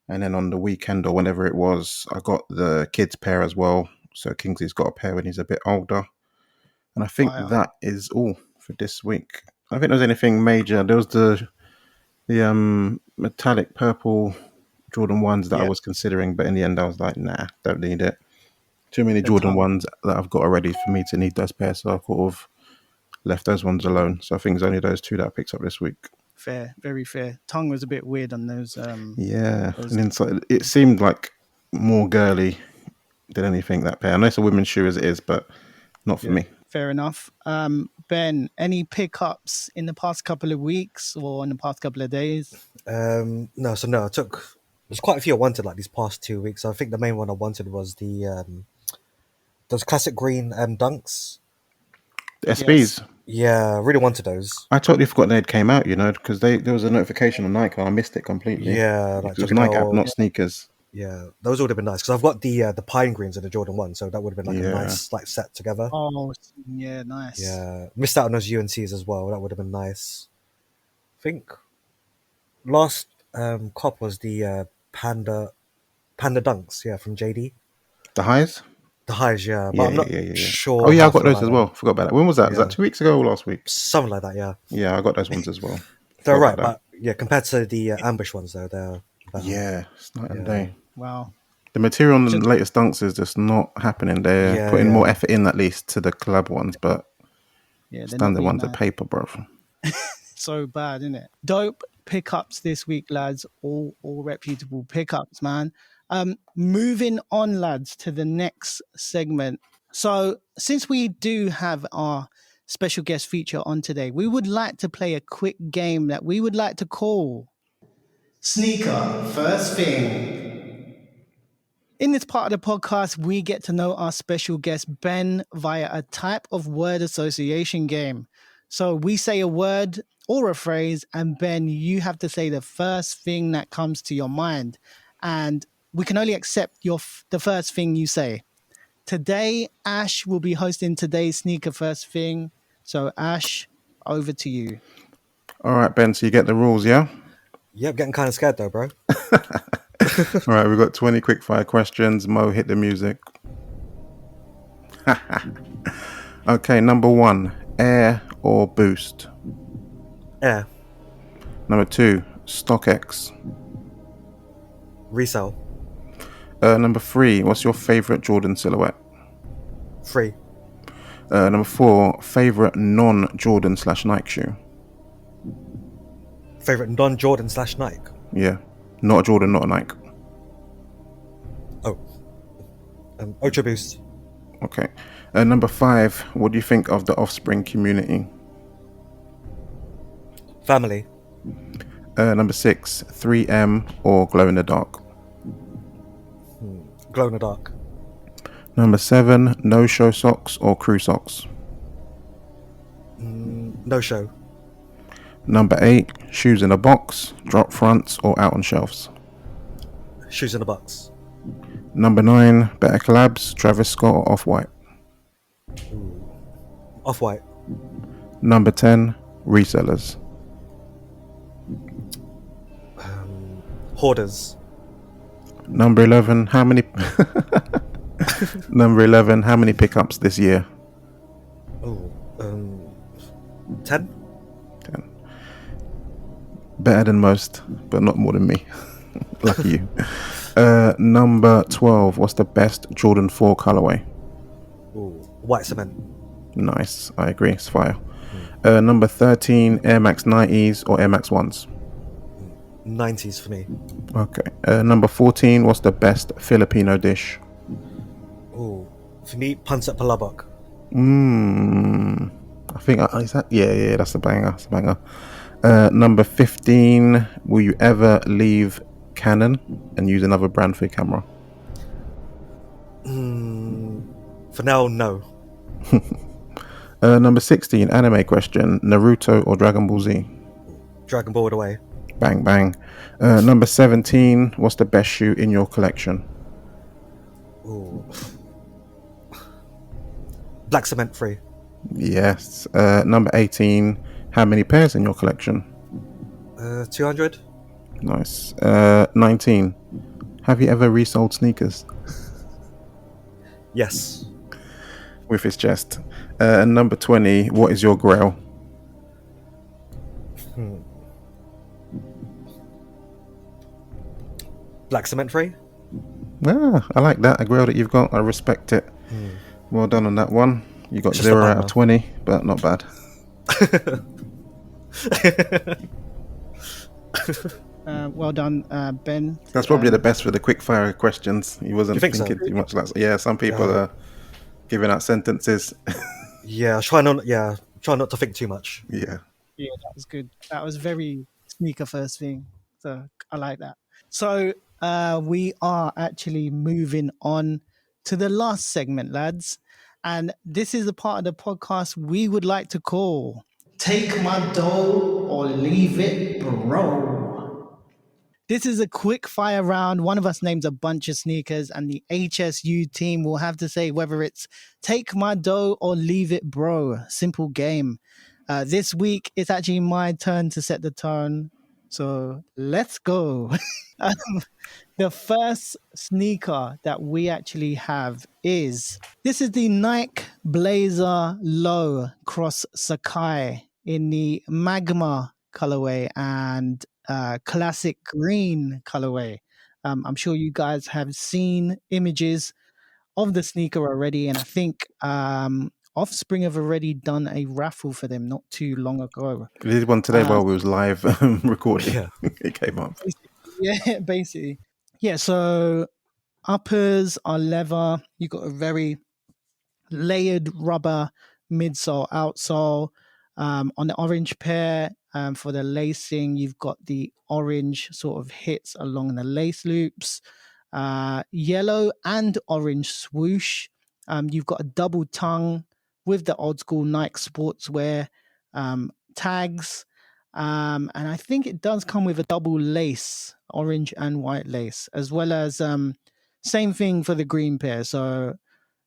and then on the weekend or whenever it was, I got the kids pair as well. So Kingsley's got a pair when he's a bit older, and I think fire. that is all for this week. I don't think there was anything major. There was the metallic purple Jordan 1s that I Yeah, was considering, but in the end I was like, nah, don't need it. Too many the Jordan tongue. 1s that I've got already for me to need those pairs, so I sort of left those ones alone. So I think it's only those 2 that I picked up this week. Fair, very fair. Tongue was a bit weird on those. Yeah, Those. and inside it seemed like more girly than anything, that pair. I know it's a women's shoe as it is, but not for me. Fair enough. Ben, any pickups in the past couple of weeks or in the past couple of days? No, I took. There's quite a few I wanted like these past 2 weeks. I think the main one I wanted was the those classic green dunks. The Yes. SBs. Yeah, I really wanted those. I totally forgot they had came out, because there was a notification on Nike and I missed it completely. Yeah, It like was took Nike app, out. not sneakers. Yeah, those would have been nice because I've got the pine greens and the Jordan 1, so that would have been like a Yeah. nice like set together. Oh, yeah, nice. Yeah, missed out on those UNCs as well. That would have been nice. I think last cop was the Panda Dunks, yeah, from JD. The highs? The highs, yeah, but Yeah, I'm not yeah. sure. Oh yeah, how I got feel those about as them. well. Forgot about that. When was that? Was Yeah. that 2 weeks ago or last week? Something like that, yeah. Yeah, I got those ones as well. They're Forgot right, about but yeah, compared to the ambush ones, though, they're that. better. Yeah, it's night and Yeah. day. Wow. The material on the Just, latest dunks is just not happening. They're Yeah, putting more yeah. effort in, at least, to the collab ones, but yeah, they're not standard being ones are nice. paper, bro. So bad, isn't it? Dope pickups this week, lads. All reputable pickups, man. Moving on, lads, to the next segment. So, since we do have our special guest feature on today, we would like to play a quick game that we would like to call Sneaker First Thing. In this part of the podcast, we get to know our special guest, Ben, via a type of word association game. So we say a word or a phrase, and Ben, you have to say the first thing that comes to your mind. And we can only accept the first thing you say. Today, Ash will be hosting today's Sneaker First Thing. So, Ash, over to you. All right, Ben, so you get the rules, yeah? Yep, getting kind of scared though, bro. All right, we've got 20 quickfire questions. Mo, hit the music. Okay, number 1, Air or Boost? Air, Number 2, StockX. resale, Number 3, what's your favorite Jordan silhouette? free, Number 4, favorite non-Jordan / Nike shoe? favorite non-Jordan / Nike. Yeah, not a Jordan, not a Nike. Oh, Ultra Boost, Okay. Number 5, what do you think of the Offspring community? family, Number 6, 3M or glow in the dark? glow in the dark, Number 7, no-show socks or crew socks? no show, Number 8, shoes in a box, drop fronts or out on shelves? shoes in the box, Number 9, better collabs, Travis Scott or Off-White? off-white, Number 10, resellers. hoarders, Number 11, how many Number 11, how many pickups this year? Oh, 10. 10. Better than most, but not more than me. Lucky you. Number 12, what's the best Jordan 4 colorway? Oh, white cement. Nice, I agree, it's fire. Number 13, Air Max 90s or Air Max 1s? 90s for me. Okay. Number 14, what's the best Filipino dish? Oh, for me, pancit palabok. I think, is that? Yeah, that's a banger. That's a banger. Number 15, will you ever leave Canon and use another brand for your camera? For now, no. Number 16, anime question, Naruto or Dragon Ball Z? Dragon Ball away. Bang, bang. Number 17, what's the best shoe in your collection? Oh, black cement free. Yes. Number 18, how many pairs in your collection? 200. Nice. 19, have you ever resold sneakers? Yes. With his chest. And number 20, what is your grail? Black cement free. I like that. A grail that you've got. I respect it. Well done on that one. You got Just 0 a out of banger. 20, but not bad. Well done, Ben. That's probably the best for the quick fire questions. He wasn't You think so? thinking too much. Yeah, some people are giving out sentences. Yeah, try not to think too much. Yeah. Yeah, that was good. That was very sneaker first thing. So I like that. So we are actually moving on to the last segment, lads. And this is the part of the podcast we would like to call Take My Dough or Leave It Bro. This is a quick fire round. One of us names a bunch of sneakers, and the HSU team will have to say whether it's take my dough or leave it, bro. Simple game. This week, it's actually my turn to set the tone. So let's go. The first sneaker that we actually have is this is the Nike Blazer Low Cross Sakai in the Magma colorway and classic green colorway. I'm sure you guys have seen images of the sneaker already, and I think Offspring have already done a raffle for them not too long ago. We did one today while we was live recording. Yeah. It came up. Yeah, basically. Yeah, so uppers are leather. You got a very layered rubber midsole, outsole. On the orange pair, for the lacing, you've got the orange sort of hits along the lace loops. Yellow and orange swoosh. You've got a double tongue with the old school Nike sportswear tags. And I think it does come with a double lace, orange and white lace, as well as same thing for the green pair. So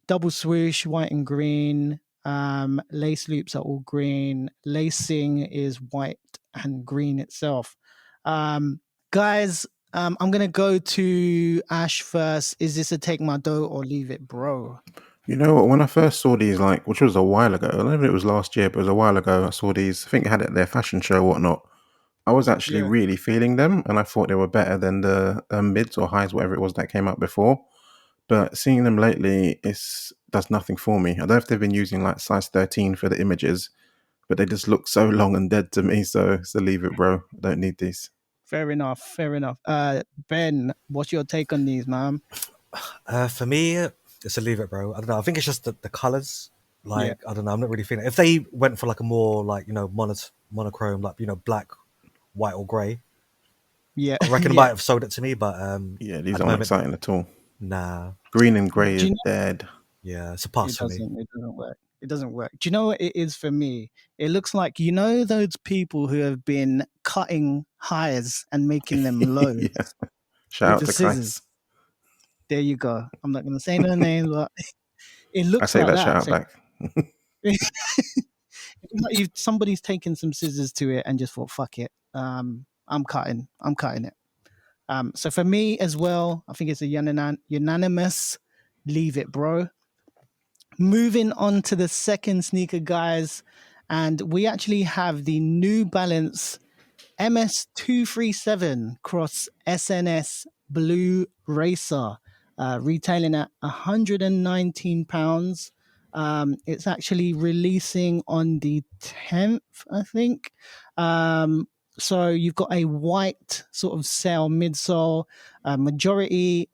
double swoosh, white and green. Lace loops are all green. Lacing is white and green itself. Guys, I'm gonna go to Ash first. Is this a take my dough or leave it, bro? You know what? When I first saw these, which was a while ago, I don't know if it was last year, but it was a while ago, I saw these. I think they had it at their fashion show or whatnot. I was actually really feeling them, and I thought they were better than the mids or highs, whatever it was that came out before. But seeing them lately, does nothing for me. I don't know if they've been using like size 13 for the images, but they just look so long and dead to me. So leave it, bro. I don't need these. Fair enough. Fair enough. Ben, what's your take on these, man? For me, it's a leave it, bro. I don't know. I think it's just the colors. I don't know. I'm not really feeling it. If they went for like a more monochrome, black, white or grey, Yeah, I reckon I might have sold it to me. But these aren't exciting at all. Nah. Green and grey is dead. Yeah, it's a pass for me. It doesn't work. It doesn't work. Do you know what it is for me? It looks like, you know, those people who have been cutting highs and making them lows. Yeah. Shout out the to scissors. Christ. There you go. I'm not going to say no names, but it looks I say like that shout out back. Like somebody's taken some scissors to it and just thought, fuck it. I'm cutting it. So for me as well, I think it's a unanimous leave it, bro. Moving on to the second sneaker, guys, and we actually have the New Balance MS237 Cross SNS Blue Racer, retailing at £119. It's actually releasing on the 10th, I think. So you've got a white sort of sail midsole, majority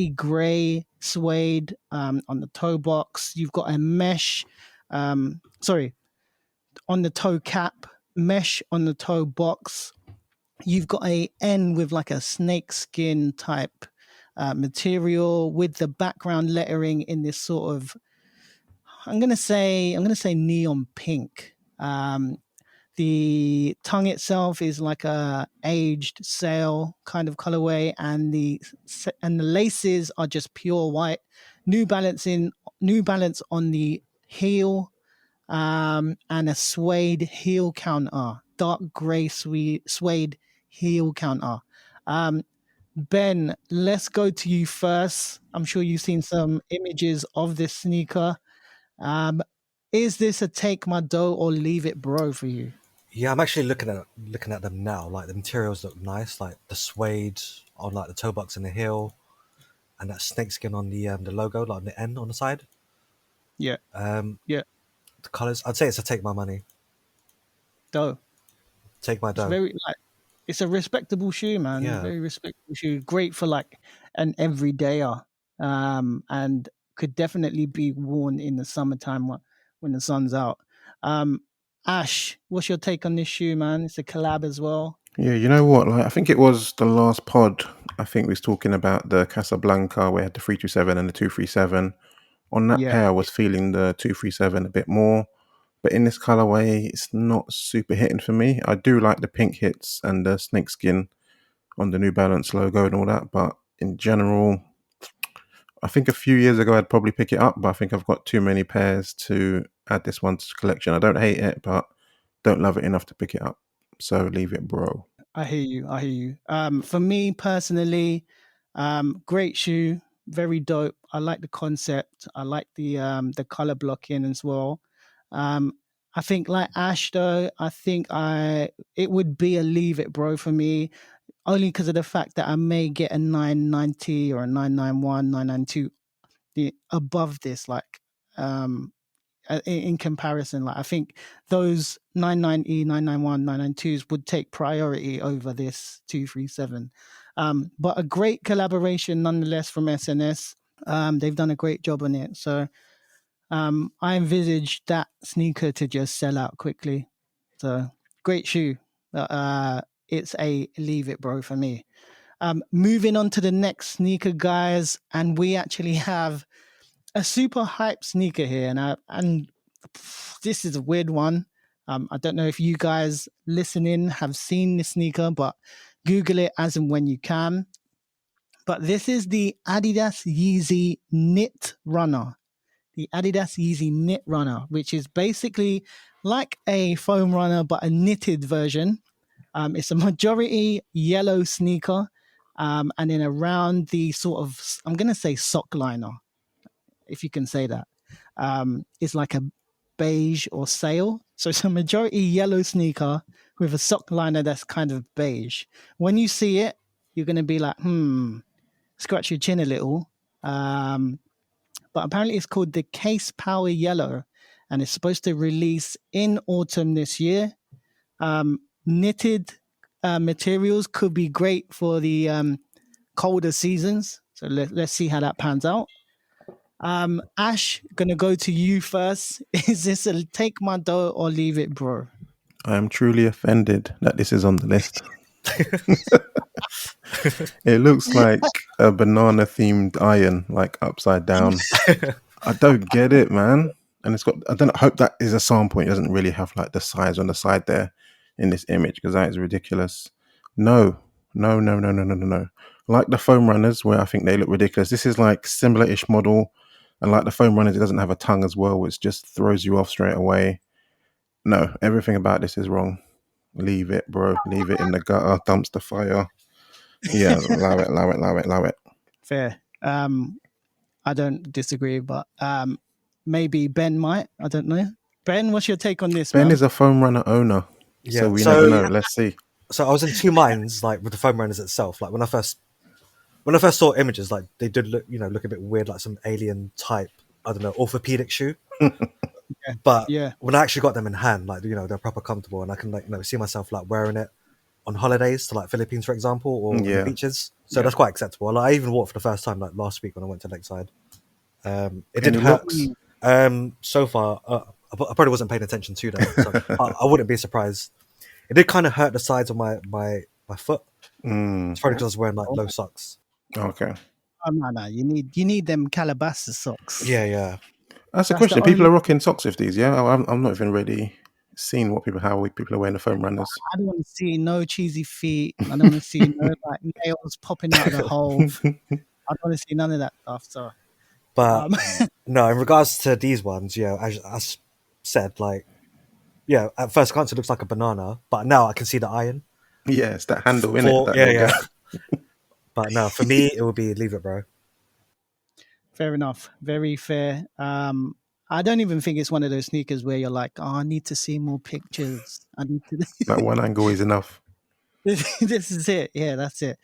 grey suede on the toe box. You've got a mesh, sorry, on the toe cap, mesh on the toe box. You've got a N with like a snake skin type material with the background lettering in this sort of, I'm gonna say neon pink. The tongue itself is like a aged sail kind of colorway, and the laces are just pure white. New Balance on the heel, and a suede heel counter, dark grey suede heel counter. Ben, let's go to you first. I'm sure you've seen some images of this sneaker. Is this a take my dough or leave it, bro, for you? Yeah, I'm actually looking at them now. Like the materials look nice, like the suede on like the toe box and the heel, and that snakeskin on the logo, like on the N on the side. Yeah, Um, yeah, the colors, I'd say it's a take my money, dough. take my It's dough. very like it's a respectable shoe, man. Yeah, Very respectable shoe. Great for like an everydayer. And could definitely be worn in the summertime when the sun's out. Ash, what's your take on this shoe, man? It's a collab as well. Yeah, you know what? Like, I think it was the last pod. I think we was talking about the Casablanca where it had the 327 and the 237. On that Yeah, pair, I was feeling the 237 a bit more, but in this colorway, it's not super hitting for me. I do like the pink hits and the snakeskin on the New Balance logo and all that, but in general, I think a few years ago I'd probably pick it up, but I think I've got too many pairs to add this one to collection. I don't hate it, but don't love it enough to pick it up. So leave it, bro. I hear you. I hear you. For me personally, great shoe, very dope. I like the concept. I like the color blocking as well. Um, I think like Ash though, I think it would be a leave it, bro, for me, only because of the fact that I may get a 990 or a 991, 992 above this, like um in comparison. Like I think those 990, 991, 992s would take priority over this 237. But a great collaboration nonetheless from SNS. They've done a great job on it. So I envisage that sneaker to just sell out quickly. So great shoe. It's a leave it, bro, for me. Moving on to the next sneaker, guys, and we actually have a super hype sneaker here, and this is a weird one. I don't know if you guys listening have seen this sneaker, but Google it as and when you can. But this is the Adidas Yeezy Knit Runner. The Adidas Yeezy Knit Runner, which is basically like a foam runner, but a knitted version. It's a majority yellow sneaker, and then around the sort of, I'm going to say sock liner, if you can say that, is like a beige or sail. So it's a majority yellow sneaker with a sock liner that's kind of beige. When you see it, you're going to be like, scratch your chin a little. But apparently it's called the Case Power Yellow, and it's supposed to release in autumn this year. Knitted materials could be great for the colder seasons. So let's see how that pans out. Ash, gonna go to you first. Is this a take my dough or leave it, bro? I am truly offended that this is on the list. It looks like a banana themed iron, like upside down. I don't get it, man. And it's got, I don't know, hope that is a sample. It doesn't really have like the size on the side there in this image because that is ridiculous. No. Like the foam runners where I think they look ridiculous. This is like similar-ish model. And like the foam runners, it doesn't have a tongue as well, which just throws you off straight away. No, everything about this is wrong. Leave it, bro. Leave it in the gutter, dumpster fire. Yeah, allow it. Fair. I don't disagree, but maybe Ben might. I don't know. Ben, what's your take on this, Ben man? is a foam runner owner, so Yeah. we never know. Let's see. So I was in two minds, like with the foam runners itself. Like when I first saw images, like they did look a bit weird, like some alien type, I don't know, orthopedic shoe. Yeah. But Yeah. when I actually got them in hand, like they're proper comfortable, and I can see myself like wearing it on holidays to like Philippines, for example, or on the Yeah. beaches. So Yeah. that's quite acceptable. Like, I even wore it for the first time like last week when I went to Lakeside. It Any did hurt. looks? So far, I probably wasn't paying attention to them, so I wouldn't be surprised. It did kind of hurt the sides of my foot. It's probably because I was wearing like low socks. Okay. Oh, no. You need them Calabasas socks. Yeah. That's the That's question. the People only. are rocking socks with these, yeah? I'm not even really seeing how people are wearing the foam runners. I don't want to see no cheesy feet. I don't want to see no like nails popping out of the hole. I don't want to see none of that stuff. So, But no, in regards to these ones, as I said, like, at first glance it looks like a banana, but now I can see the iron. Yeah, it's that handle in it, that little gap. But no, for me, it would be leave it, bro. fair enough. Very fair. I don't even think it's one of those sneakers where you're like, oh, I need to see more pictures. I need to. That one angle is enough. This is it. Yeah, that's it.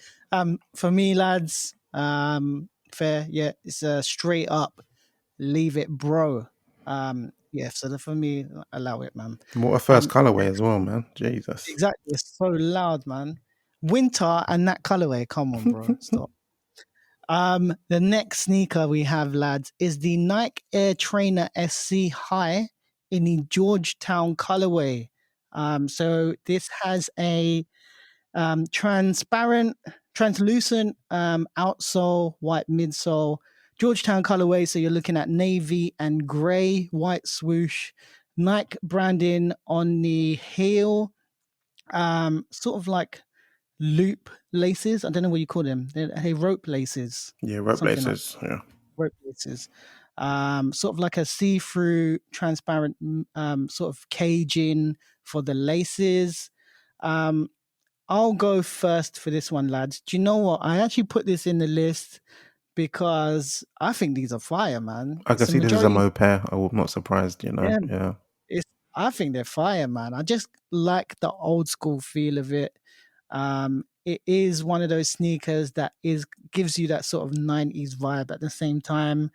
For me, lads, fair. Yeah, it's a straight up leave it, bro. Yeah. So for me, allow it, man. What a first colorway as well, man. Jesus. Exactly. It's so loud, man. Winter and that colorway. Come on, bro. Stop. The next sneaker we have, lads, is the Nike Air Trainer SC High in the Georgetown colorway. So this has a translucent outsole, white midsole, Georgetown colorway. So you're looking at navy and gray, white swoosh, Nike branding on the heel, sort of like loop laces. I don't know what you call them. They're rope laces. Yeah, rope Something laces. Yeah. rope laces. Sort of like a see-through, transparent sort of caging for the laces. I'll go first for this one, lads. Do you know what? I actually put this in the list because I think these are fire, man. I can It's a see this is a majority. mo pair. I'm not surprised, Yeah, Yeah. I think they're fire, man. I just like the old school feel of it. It is one of those sneakers that gives you that sort of 90s vibe at the same time.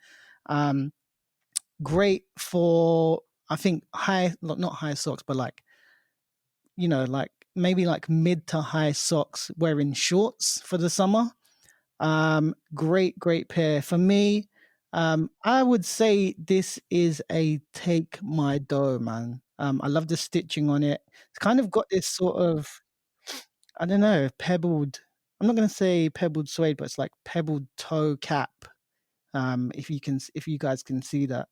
Great for, I think, not high socks, but like, like maybe like mid to high socks wearing shorts for the summer. Great pair. For me, I would say this is a take my dough, man. I love the stitching on it. It's kind of got this sort of, I don't know, pebbled. I'm not going to say pebbled suede, but it's like pebbled toe cap. If you guys can see that.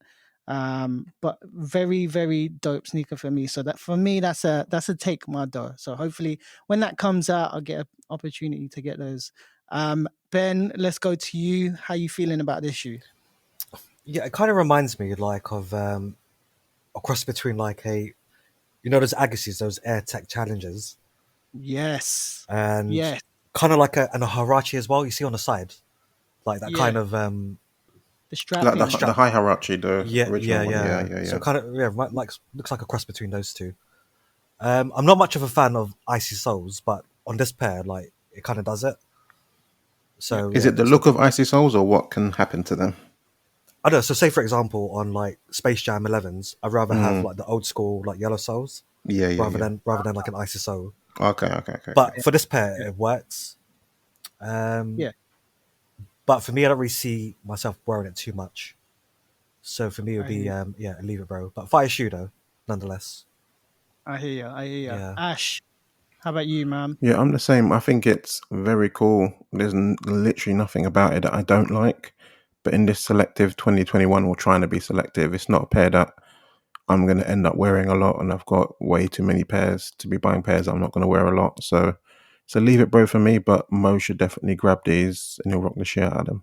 But very dope sneaker for me. So that for me, that's a take my dough. So hopefully when that comes out, I'll get an opportunity to get those. Ben, let's go to you. How you feeling about this shoe? Yeah, it kind of reminds me like of a cross between like those Agassiz, those Air Tech Challengers, Yes. and Yes. kind of like a Harachi as well. You see on the side, like that kind Yeah. of The strap Like thing. the high Harachi, the original one. Yeah. So kind of like looks like a cross between those two. I'm not much of a fan of icy soles, but on this pair, like it kind of does it. So Is it the look of icy soles or what can happen to them? I don't know. So say for example on like Space Jam 11s, I'd rather have like the old school like yellow soles, rather than like an icy sole. Okay. But for this pair, it works. Yeah. But for me, I don't really see myself wearing it too much. So for me, it would be leave it, bro. But fire shoe though, nonetheless. I hear you. Yeah. Ash, how about you, man? Yeah, I'm the same. I think it's very cool. There's literally nothing about it that I don't like. But in this selective 2021, we're trying to be selective. It's not a pair that I'm going to end up wearing a lot, and I've got way too many pairs to be buying pairs I'm not going to wear a lot. So leave it, bro, for me. But Mo should definitely grab these, and he'll rock the shit out of them.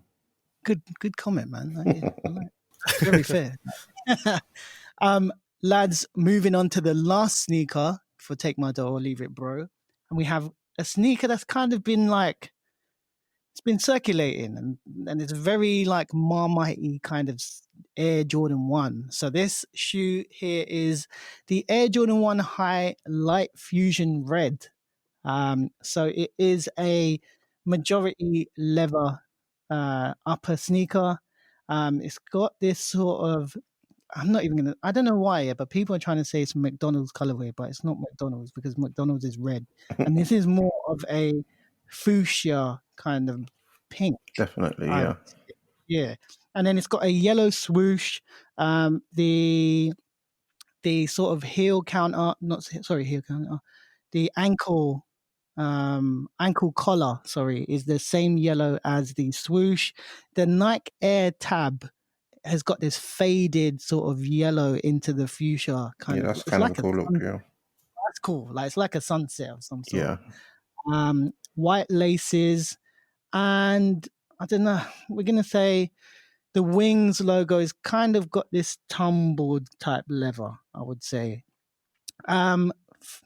Good comment, man. I like very fair. Lads, moving on to the last sneaker for Take My Dough or Leave It, Bro. And we have a sneaker that's kind of been like been circulating, and it's very like Marmite kind of Air Jordan 1. So this shoe here is the Air Jordan 1 High Light Fusion Red. So it is a majority leather upper sneaker. It's got this sort of, I'm not even gonna. I don't know why, but people are trying to say it's McDonald's colorway, but it's not McDonald's because McDonald's is red, and this is more of a fuchsia kind of pink. Definitely, I yeah. would say. Yeah, and then it's got a yellow swoosh. The sort of heel counter, not sorry, heel counter. The ankle collar, sorry, is the same yellow as the swoosh. The Nike Air tab has got this faded sort of yellow into the fuchsia Yeah, kind of. that's It's kind of a like a cool look, yeah. that's cool. Like it's like a sunset of some sort. Yeah. White laces, and I don't know. We're gonna say the wings logo is kind of got this tumbled type leather. I would say. F-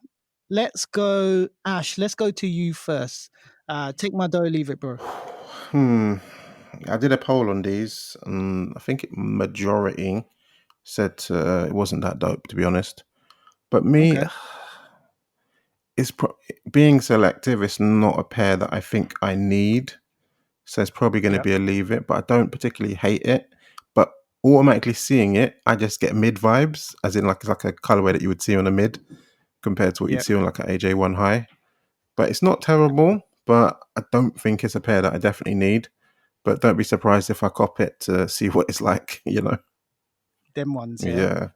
let's go, Ash. Let's go to you first. Take my dough, leave it, bro. I did a poll on these, and I think majority said it wasn't that dope, to be honest. But me, Okay. being selective. It's not a pair that I think I need, so it's probably going to Yep. be a leave it. But I don't particularly hate it. But automatically seeing it, I just get mid vibes, as in like it's like a colorway that you would see on a mid compared to what you'd Yep. see on like an AJ1 high. But it's not terrible. But I don't think it's a pair that I definitely need. But don't be surprised if I cop it to see what it's like, Them ones, yeah. Yeah.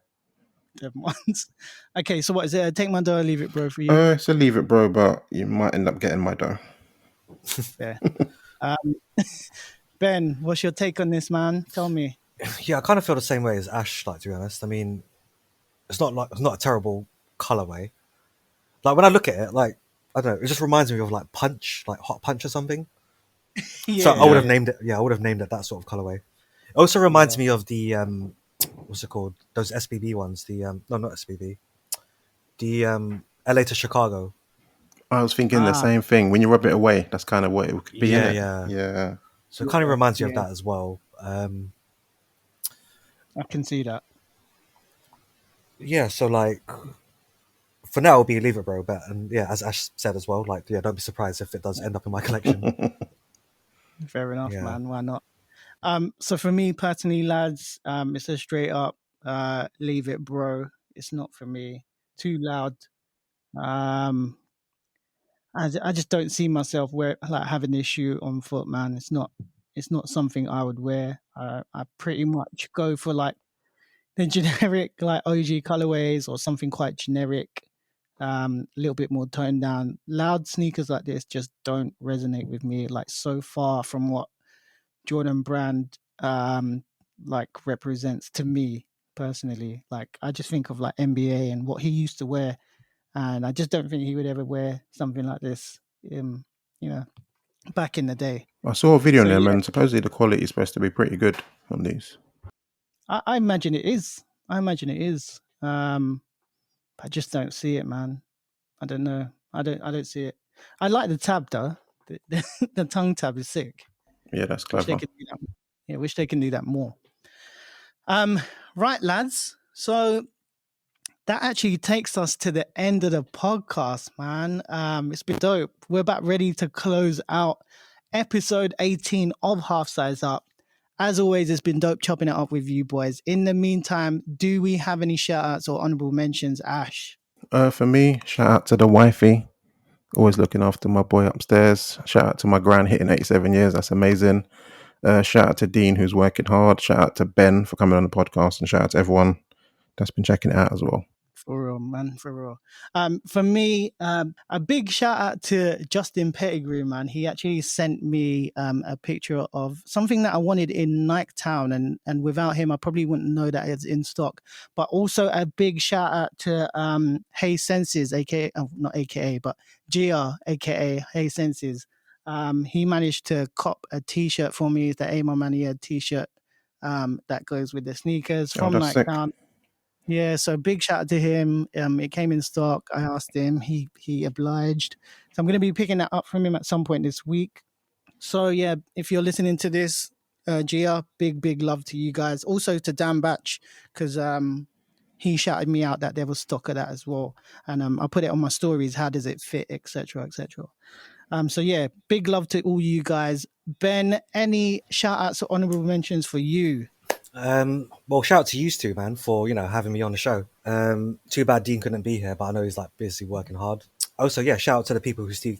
Them ones. Okay, so what is it? Take my dough, leave it, bro, for you. So leave it, bro, but you might end up getting my dough. Yeah. Ben, what's your take on this, man? Tell me. Yeah, I kind of feel the same way as Ash. Like, to be honest, I mean, it's not a terrible colorway. Like when I look at it, like I don't know, it just reminds me of like Punch, like Hot Punch or something. So I would Yeah. have named it. Yeah, I would have named it that sort of colorway. It also reminds me of the what's it called? Those SBB ones. The no, not SBB. The LA to Chicago. I was thinking the same thing. When you rub it away, that's kind of what it could be, Yeah, innit? yeah. Yeah. So it kind of reminds me of Yeah. that as well. I can see that. Yeah, so like for now, it'll be leave it, bro. But and yeah, as Ash said as well, like yeah, don't be surprised if it does end up in my collection. Fair enough, Yeah. man. Why not? So for me personally, lads, it's a straight up leave it, bro. It's not for me. Too loud. Um, I just don't see myself having this shoe on foot, man. It's not something I would wear. I pretty much go for like the generic like OG colorways or something quite generic, a little bit more toned down. Loud sneakers like this just don't resonate with me. Like so far from what Jordan Brand like represents to me personally. Like I just think of like NBA and what he used to wear, and I just don't think he would ever wear something like this. You know, back in the day. I saw a video on So them, yeah, and supposedly the quality is supposed to be pretty good on these. I imagine it is. I imagine it is. I just don't see it, man. I don't know. I don't see it. I like the tab though. The tongue tab is sick. Yeah, that's Wish they clever. could do that. Yeah, wish they can do that more. Right, lads. So that actually takes us to the end of the podcast, man. It's been dope. We're about ready to close out episode 18 of Half Size Up. As always, it's been dope chopping it up with you boys. In the meantime, do we have any shout outs or honorable mentions, Ash? For me, shout out to the wifey, always looking after my boy upstairs. Shout out to my gran hitting 87 years. That's amazing. Shout out to Dean, who's working hard. Shout out to Ben for coming on the podcast, and shout out to everyone that's been checking it out as well. For real, man, for real. For me, a big shout out to Justin Pettigrew, man. He actually sent me a picture of something that I wanted in Nike Town, and without him, I probably wouldn't know that it's in stock. But also a big shout out to Hey Senses, aka not AKA, but Gia, aka Hey Senses. He managed to cop a T-shirt for me, the Amon Mania T-shirt that goes with the sneakers from that's Nike sick. Town. Yeah, so big shout out to him. It came in stock. I asked him. He obliged. So I'm going to be picking that up from him at some point this week. So yeah, if you're listening to this, Gia, big love to you guys. Also to Dan Batch, because he shouted me out that there was stock of that as well, and I put it on my stories. How does it fit, etc., etc. So yeah, big love to all you guys. Ben, any shout outs or honorable mentions for you? Well, shout out to you two, man, for having me on the show. Too bad Dean couldn't be here, but I know he's like busy working hard. Also, yeah, shout out to the people who still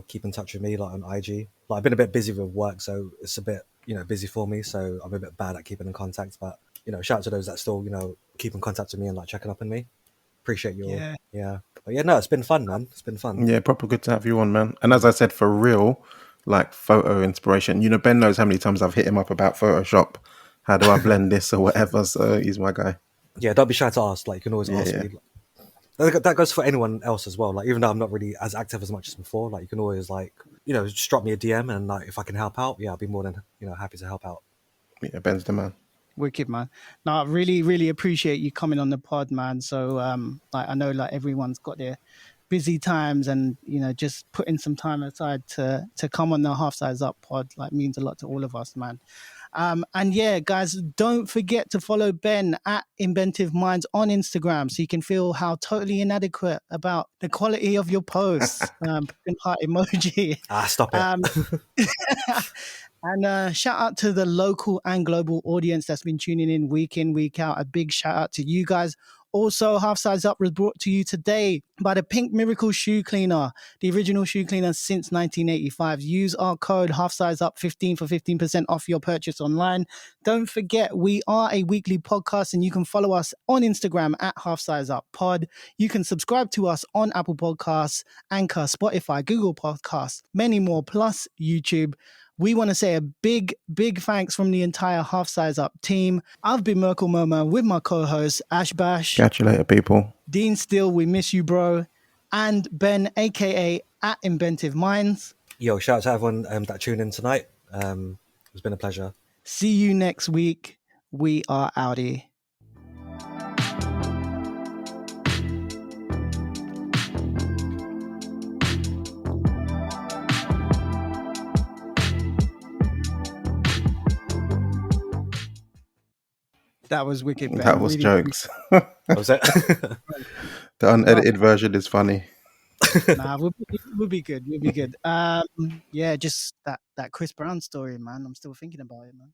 keep in touch with me, like on IG. Like I've been a bit busy with work, so it's a bit busy for me. So I'm a bit bad at keeping in contact. But shout out to those that still keep in contact with me and like checking up on me. Appreciate you all. Yeah. But yeah, no, it's been fun, man. It's been fun. Yeah, proper good to have you on, man. And as I said, for real, like photo inspiration. Ben knows how many times I've hit him up about Photoshop. How do I blend this or whatever? So he's my guy. Yeah, don't be shy to ask. Like you can always ask me. That goes for anyone else as well. Like even though I'm not really as active as much as before, like you can always like just drop me a DM and like if I can help out, yeah, I'll be more than happy to help out. Yeah, Ben's the man. Wicked, man. No, I really appreciate you coming on the pod, man. So like I know like everyone's got their busy times, and just putting some time aside to come on the Half Size Up pod like means a lot to all of us, man. And yeah, guys, don't forget to follow Ben at Inventive Minds on Instagram so you can feel how totally inadequate about the quality of your posts. Heart emoji. Stop it. And shout out to the local and global audience that's been tuning in, week out. A big shout out to you guys. Also, Half Size Up was brought to you today by the Pink Miracle Shoe Cleaner, the original shoe cleaner since 1985. Use our code HalfSizeUp15 for 15% off your purchase online. Don't forget, we are a weekly podcast, and you can follow us on Instagram at HalfSizeUpPod. You can subscribe to us on Apple Podcasts, Anchor, Spotify, Google Podcasts, many more, plus YouTube. We want to say a big thanks from the entire Half Size Up team. I've been Merkel Murmur with my co-host Ash Bash. Catch you later, people. Dean Steele, we miss you, bro. And Ben, aka at Inventive Minds. Yo, shout out to everyone that tuned in tonight. It's been a pleasure. See you next week. We are outie. That was wicked, Ben. That was really jokes. Was it? The unedited version is funny. Nah, we'll be good. We'll be good. Yeah, just that Chris Brown story, man. I'm still thinking about it, man.